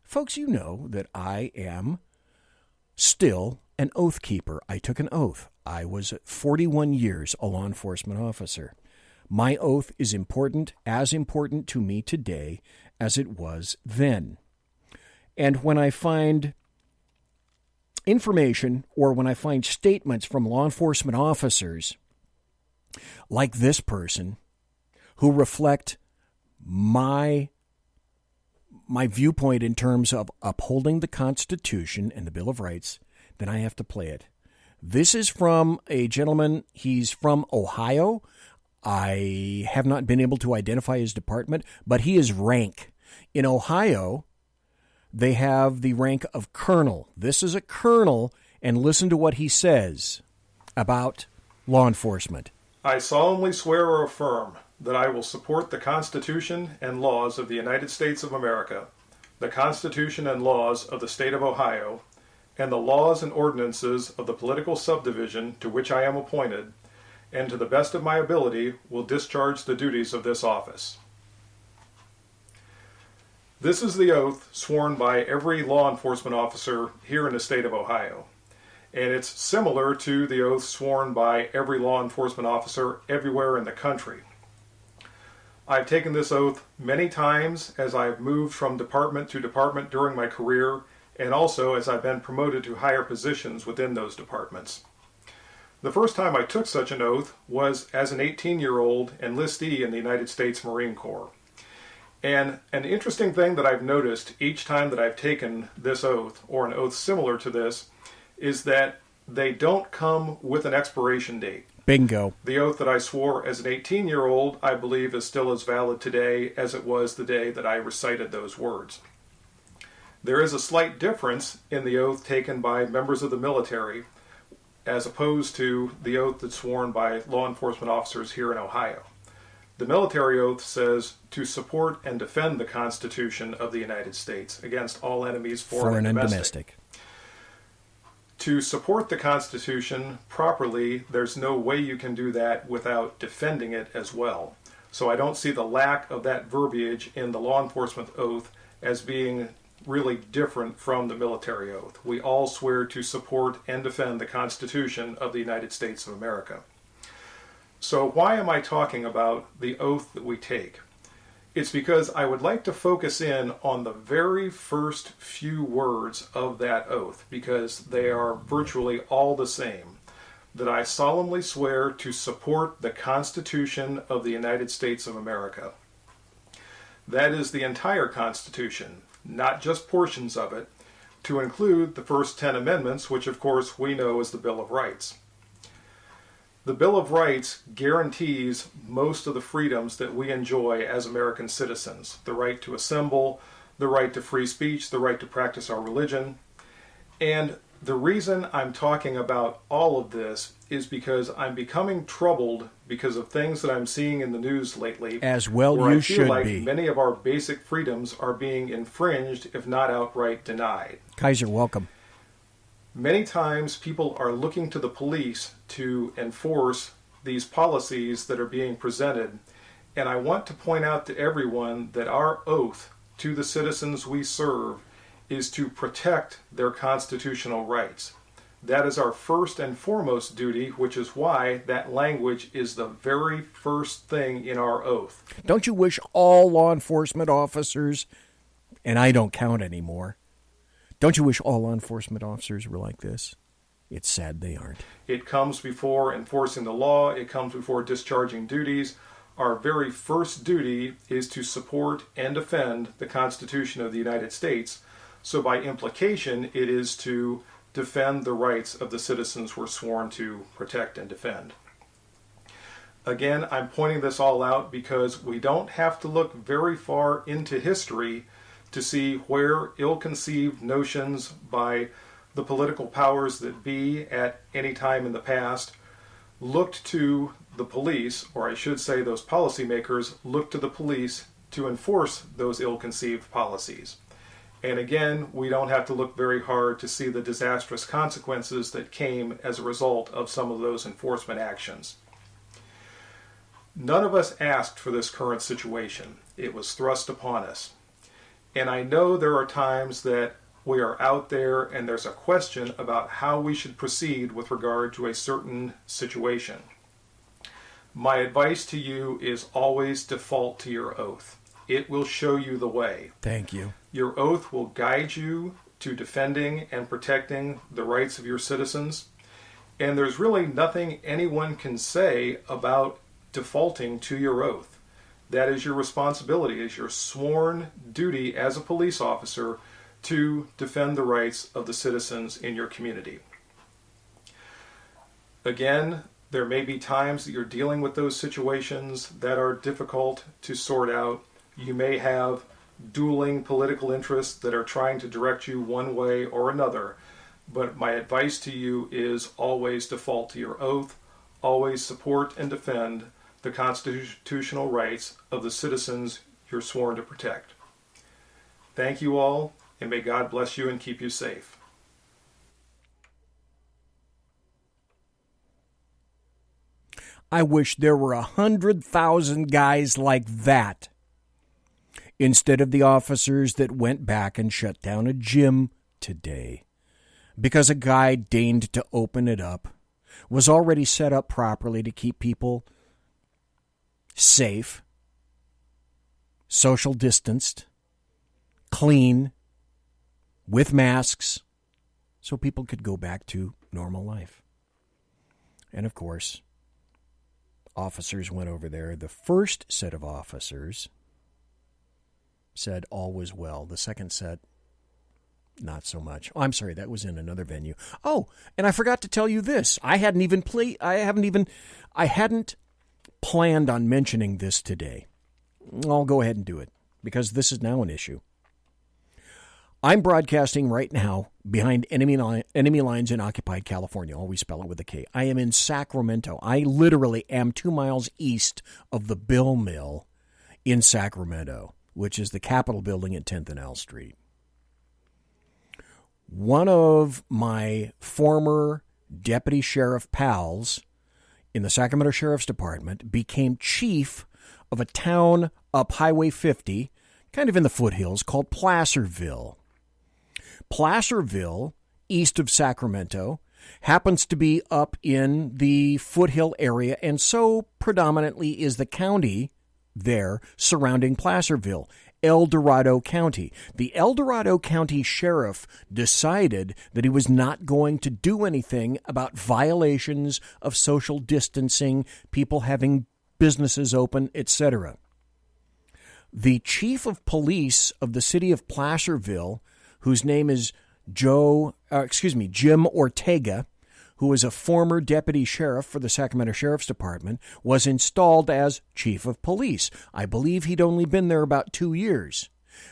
folks, you know that I am still an oath keeper. I took an oath. I was 41 years a law enforcement officer. My oath is as important to me today as it was then. And when I find information or when I find statements from law enforcement officers like this person who reflect my viewpoint in terms of upholding the Constitution and the Bill of Rights, then I have to play it. This is from a gentleman. He's from Ohio. I have not been able to identify his department, but he is rank. In Ohio, they have the rank of colonel. This is a colonel, and listen to what he says about law enforcement. I solemnly swear or affirm that I will support the Constitution and laws of the United States of America, the Constitution and laws of the state of Ohio, and the laws and ordinances of the political subdivision to which I am appointed, and to the best of my ability will discharge the duties of this office. This is the oath sworn by every law enforcement officer here in the state of Ohio, and it's similar to the oath sworn by every law enforcement officer everywhere in the country. I've taken this oath many times as I've moved from department to department during my career, and also as I've been promoted to higher positions within those departments. The first time I took such an oath was as an 18-year-old enlistee in the United States Marine Corps. And an interesting thing that I've noticed each time that I've taken this oath, or an oath similar to this, is that they don't come with an expiration date. Bingo. The oath that I swore as an 18-year-old, I believe, is still as valid today as it was the day that I recited those words. There is a slight difference in the oath taken by members of the military as opposed to the oath that's sworn by law enforcement officers here in Ohio. The military oath says to support and defend the Constitution of the United States against all enemies, foreign and domestic. To support the Constitution properly, there's no way you can do that without defending it as well. So I don't see the lack of that verbiage in the law enforcement oath as being really different from the military oath. We all swear to support and defend the Constitution of the United States of America. So why am I talking about the oath that we take? It's because I would like to focus in on the very first few words of that oath, because they are virtually all the same. That I solemnly swear to support the Constitution of the United States of America. That is the entire Constitution, not just portions of it, to include the first 10 amendments, which of course we know as the Bill of Rights. The Bill of Rights guarantees most of the freedoms that we enjoy as American citizens. The right to assemble, the right to free speech, the right to practice our religion. And the reason I'm talking about all of this is because I'm becoming troubled because of things that I'm seeing in the news lately. As well where you I feel should like be. Many of our basic freedoms are being infringed, if not outright denied. Kaiser, welcome. Many times people are looking to the police to enforce these policies that are being presented, and I want to point out to everyone that our oath to the citizens we serve is to protect their constitutional rights. That is our first and foremost duty, which is why that language is the very first thing in our oath. Don't you wish all law enforcement officers, and I don't count anymore, don't you wish all law enforcement officers were like this? It's sad they aren't. It comes before enforcing the law. It comes before discharging duties. Our very first duty is to support and defend the Constitution of the United States. So by implication, it is to defend the rights of the citizens we're sworn to protect and defend. Again, I'm pointing this all out because we don't have to look very far into history to see where ill-conceived notions by the political powers that be at any time in the past looked to the police, or I should say those policymakers looked to the police to enforce those ill-conceived policies. And again, we don't have to look very hard to see the disastrous consequences that came as a result of some of those enforcement actions. None of us asked for this current situation. It was thrust upon us. And I know there are times that we are out there and there's a question about how we should proceed with regard to a certain situation. My advice to you is always default to your oath. It will show you the way. Thank you. Your oath will guide you to defending and protecting the rights of your citizens. And there's really nothing anyone can say about defaulting to your oath. That is your responsibility, is your sworn duty as a police officer to defend the rights of the citizens in your community. Again, there may be times that you're dealing with those situations that are difficult to sort out. You may have dueling political interests that are trying to direct you one way or another. But my advice to you is always default to your oath, always support and defend the constitutional rights of the citizens you're sworn to protect. Thank you all, and may God bless you and keep you safe. I wish there were 100,000 guys like that instead of the officers that went back and shut down a gym today because a guy deigned to open it up, was already set up properly to keep people safe, social distanced, clean, with masks, so people could go back to normal life. And of course, officers went over there. The first set of officers said all was well. The second set, not so much. Oh, I'm sorry, that was in another venue. Oh, and I forgot to tell you this. I hadn't planned on mentioning this today. I'll go ahead and do it because this is now an issue. I'm broadcasting right now behind enemy lines in occupied California. Always spell it with a K. I am in Sacramento. I literally am 2 miles east of the Bill Mill in Sacramento, which is the Capitol building at 10th and L Street. One of my former deputy sheriff pals in the Sacramento Sheriff's Department became chief of a town up Highway 50, kind of in the foothills, called Placerville. Placerville, east of Sacramento, happens to be up in the foothill area, and so predominantly is the county there surrounding Placerville, El Dorado County. The El Dorado County Sheriff decided that he was not going to do anything about violations of social distancing, people having businesses open, etc. The chief of police of the city of Placerville, whose name is Jim Ortega, who is a former deputy sheriff for the Sacramento Sheriff's Department, was installed as chief of police. I believe he'd only been there about 2 years.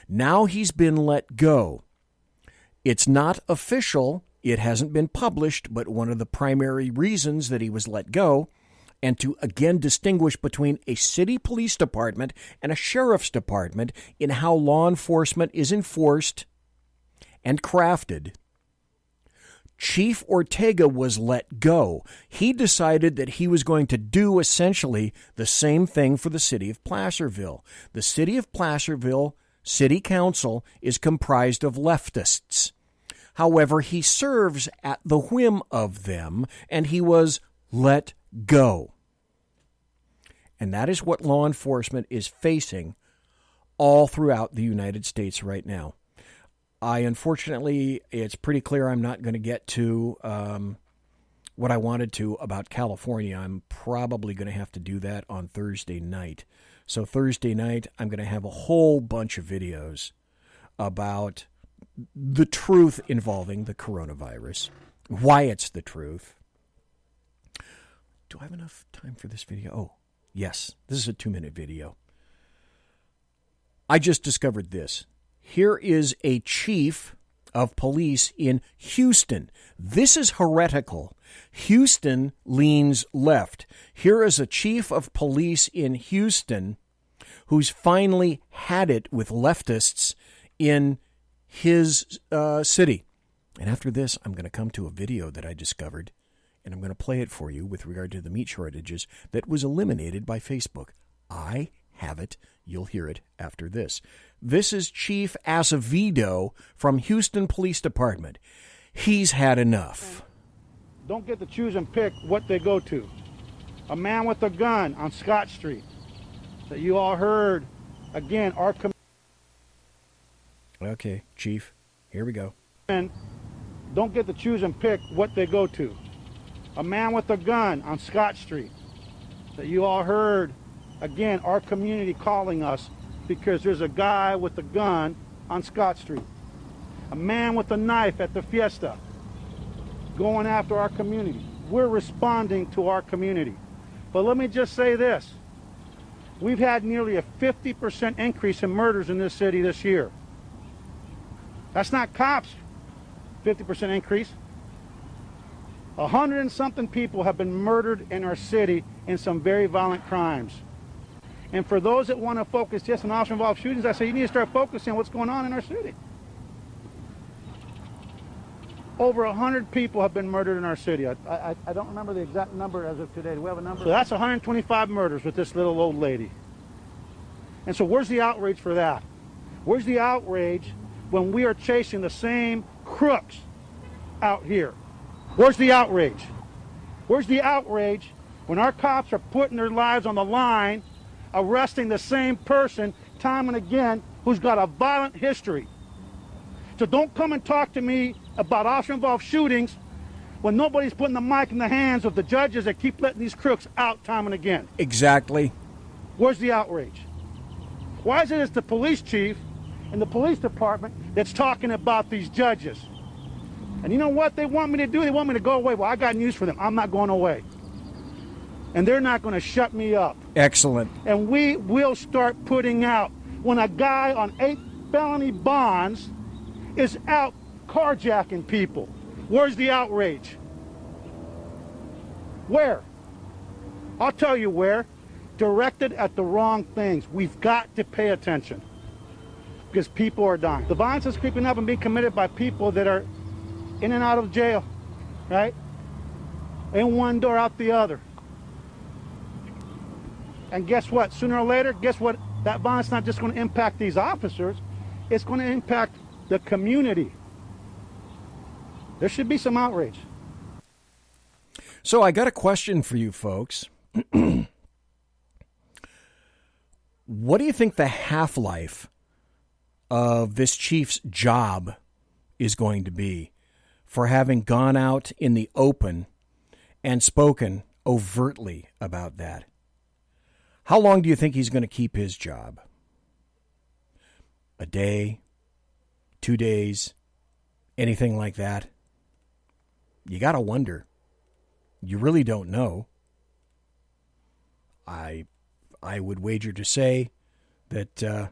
Now he's been let go. It's not official. It hasn't been published, but one of the primary reasons that he was let go, and to again distinguish between a city police department and a sheriff's department in how law enforcement is enforced and crafted. Chief Ortega was let go. He decided that he was going to do essentially the same thing for the city of Placerville. The city of Placerville City Council is comprised of leftists. However, he serves at the whim of them, and he was let go. And that is what law enforcement is facing all throughout the United States right now. Unfortunately, it's pretty clear I'm not going to get to what I wanted to about California. I'm probably going to have to do that on Thursday night. So Thursday night, I'm going to have a whole bunch of videos about the truth involving the coronavirus, why it's the truth. Do I have enough time for this video? Oh, yes, this is a 2-minute video. I just discovered this. Here is a chief of police in Houston. This is heretical. Houston leans left. Here is a chief of police in Houston who's finally had it with leftists in his city. And after this, I'm going to come to a video that I discovered, and I'm going to play it for you with regard to the meat shortages that was eliminated by Facebook. I have it. You'll hear it after this. This is Chief Acevedo from Houston Police Department. He's had enough. Don't get to choose and pick what they go to. A man with a gun on Scott Street that you all heard. Again, our Okay, Chief, here we go. Don't get to choose and pick what they go to. A man with a gun on Scott Street that you all heard. Again, our community calling us because there's a guy with a gun on Scott Street. A man with a knife at the fiesta going after our community. We're responding to our community. But let me just say this. We've had nearly a 50% increase in murders in this city this year. That's not cops, 50% increase. 100 and something people have been murdered in our city in some very violent crimes. And for those that want to focus just on officer-involved shootings, I say you need to start focusing on what's going on in our city. Over 100 people have been murdered in our city. I don't remember the exact number as of today. Do we have a number? So that's 125 murders with this little old lady. And so where's the outrage for that? Where's the outrage when we are chasing the same crooks out here? Where's the outrage? Where's the outrage when our cops are putting their lives on the line, arresting the same person time and again who's got a violent history? So don't come and talk to me about officer-involved shootings when nobody's putting the mic in the hands of the judges that keep letting these crooks out time and again. Exactly. Where's the outrage? Why is it it's the police chief and the police department that's talking about these judges? And you know what they want me to do? They want me to go away. Well, I got news for them. I'm not going away. And they're not going to shut me up. Excellent. And we will start putting out when a guy on 8 felony bonds is out carjacking people. Where's the outrage? Where? I'll tell you where. Directed at the wrong things. We've got to pay attention because people are dying. The violence is creeping up and being committed by people that are in and out of jail, right? In one door, out the other. And guess what? Sooner or later, guess what? That violence is not just going to impact these officers. It's going to impact the community. There should be some outrage. So I got a question for you folks. What do you think the half-life of this chief's job is going to be for having gone out in the open and spoken overtly about that? How long do you think he's going to keep his job? A day? 2 days? Anything like that? You got to wonder. You really don't know. I would wager to say that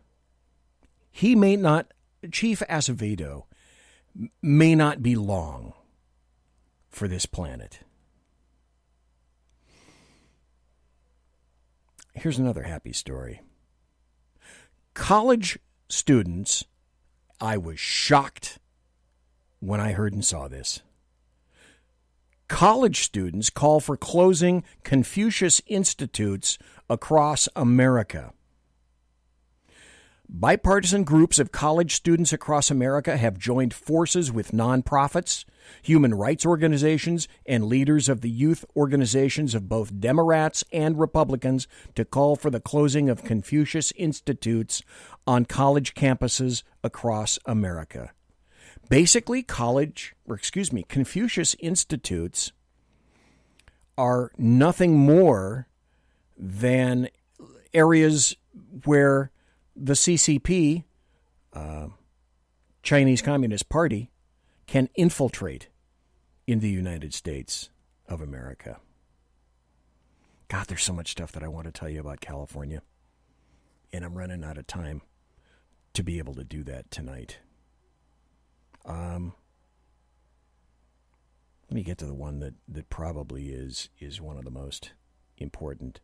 he may not, Chief Acevedo, may not be long for this planet. Here's another happy story. College students, I was shocked when I heard and saw this. College students call for closing Confucius Institutes across America. Bipartisan groups of college students across America have joined forces with nonprofits, human rights organizations, and leaders of the youth organizations of both Democrats and Republicans to call for the closing of Confucius Institutes on college campuses across America. Basically, Confucius Institutes are nothing more than areas where the CCP, Chinese Communist Party, can infiltrate in the United States of America. God, there's so much stuff that I want to tell you about California, and I'm running out of time to be able to do that tonight. Let me get to the one that probably is one of the most important.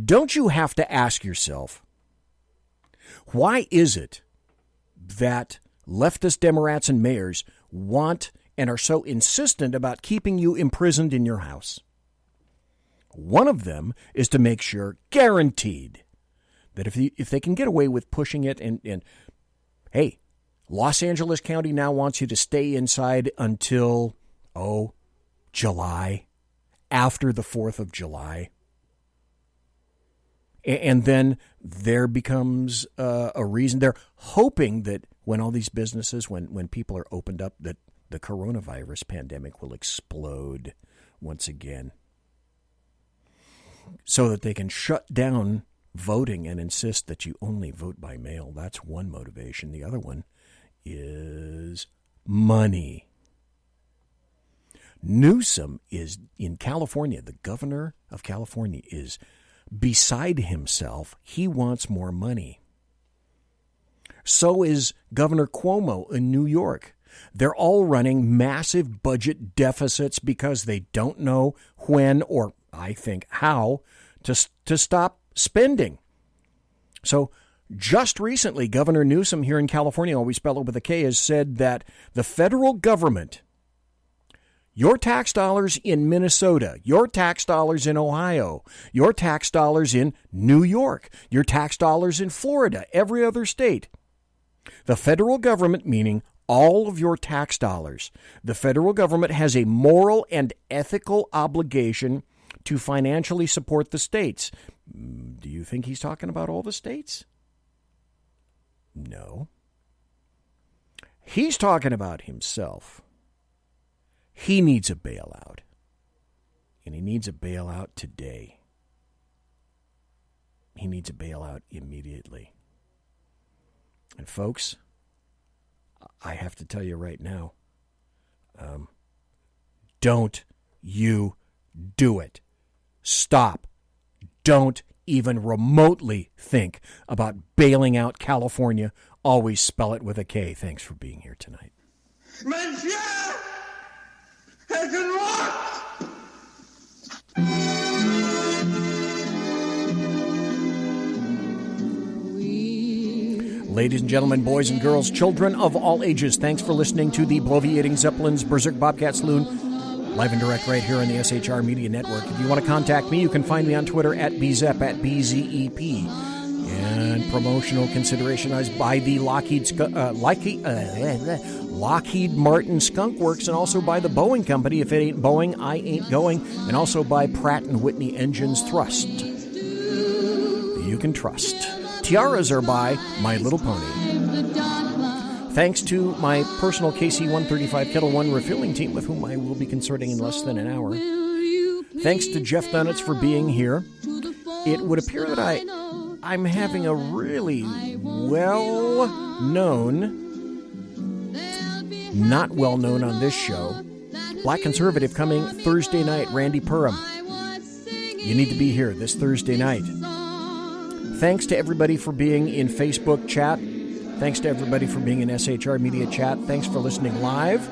Don't you have to ask yourself, why is it that leftist Democrats and mayors want and are so insistent about keeping you imprisoned in your house? One of them is to make sure, guaranteed, that if they can get away with pushing it, and hey, Los Angeles County now wants you to stay inside until, July, after the 4th of July. And then there becomes a reason. They're hoping that when all these businesses, when people are opened up, that the coronavirus pandemic will explode once again, so that they can shut down voting and insist that you only vote by mail. That's one motivation. The other one is money. Newsom is in California. The governor of California is beside himself. He wants more money. So is Governor Cuomo in New York. They're all running massive budget deficits because they don't know when, or I think how, to stop spending. So just recently, Governor Newsom here in California, always spelled it with a K, has said that the federal government, your tax dollars in Minnesota, your tax dollars in Ohio, your tax dollars in New York, your tax dollars in Florida, every other state. The federal government, meaning all of your tax dollars, the federal government has a moral and ethical obligation to financially support the states. Do you think he's talking about all the states? No. He's talking about himself. He needs a bailout. And he needs a bailout today. He needs a bailout immediately. And folks, I have to tell you right now, don't you do it. Stop. Don't even remotely think about bailing out California. Always spell it with a K. Thanks for being here tonight. Monsieur has been locked! Ladies and gentlemen, boys and girls, children of all ages, thanks for listening to the Bloviating Zeppelin's Berserk Bobcat Saloon, live and direct right here on the SHR Media Network. If you want to contact me, you can find me on Twitter at BZEP, at BZEP. And promotional consideration is by the Lockheed Martin Skunk Works, and also by the Boeing Company. If it ain't Boeing, I ain't going. And also by Pratt & Whitney Engines Thrust. You can trust. Tiaras are by My Little Pony. Thanks to my personal KC-135 Kettle One refilling team, with whom I will be consorting in less than an hour. Thanks to Jeff DUNETZ for being here. It would appear that I'm having a really well-known, not well-known on this show, Black Conservative coming Thursday night, Randy Perham. You need to be here this Thursday night. Thanks to everybody for being in Facebook chat. Thanks to everybody for being in SHR Media chat. Thanks for listening live.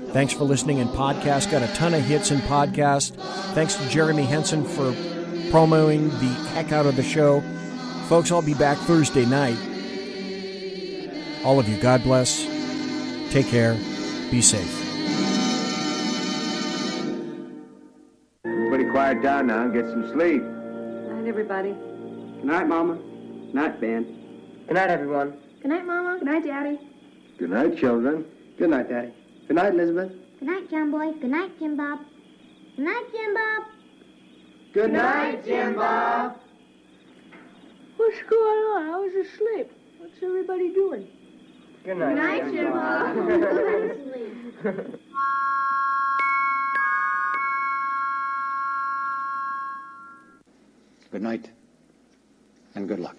Thanks for listening in podcast. Got a ton of hits in podcast. Thanks to Jeremy Henson for promoting the heck out of the show. Folks, I'll be back Thursday night. All of you, God bless. Take care. Be safe. quiet down now and get some sleep. Good night, everybody. Good night, Mama. Good night, Ben. Good night, everyone. Good night, Mama. Good night, Daddy. Good night, children. Good night, Daddy. Good night, Elizabeth. Good night, John Boy. Good night, Jim Bob. Good night, Jim Bob. Good night, Jim Bob. What's going on? I was asleep. What's everybody doing? Good night, Jim Bob. Good night, and good luck.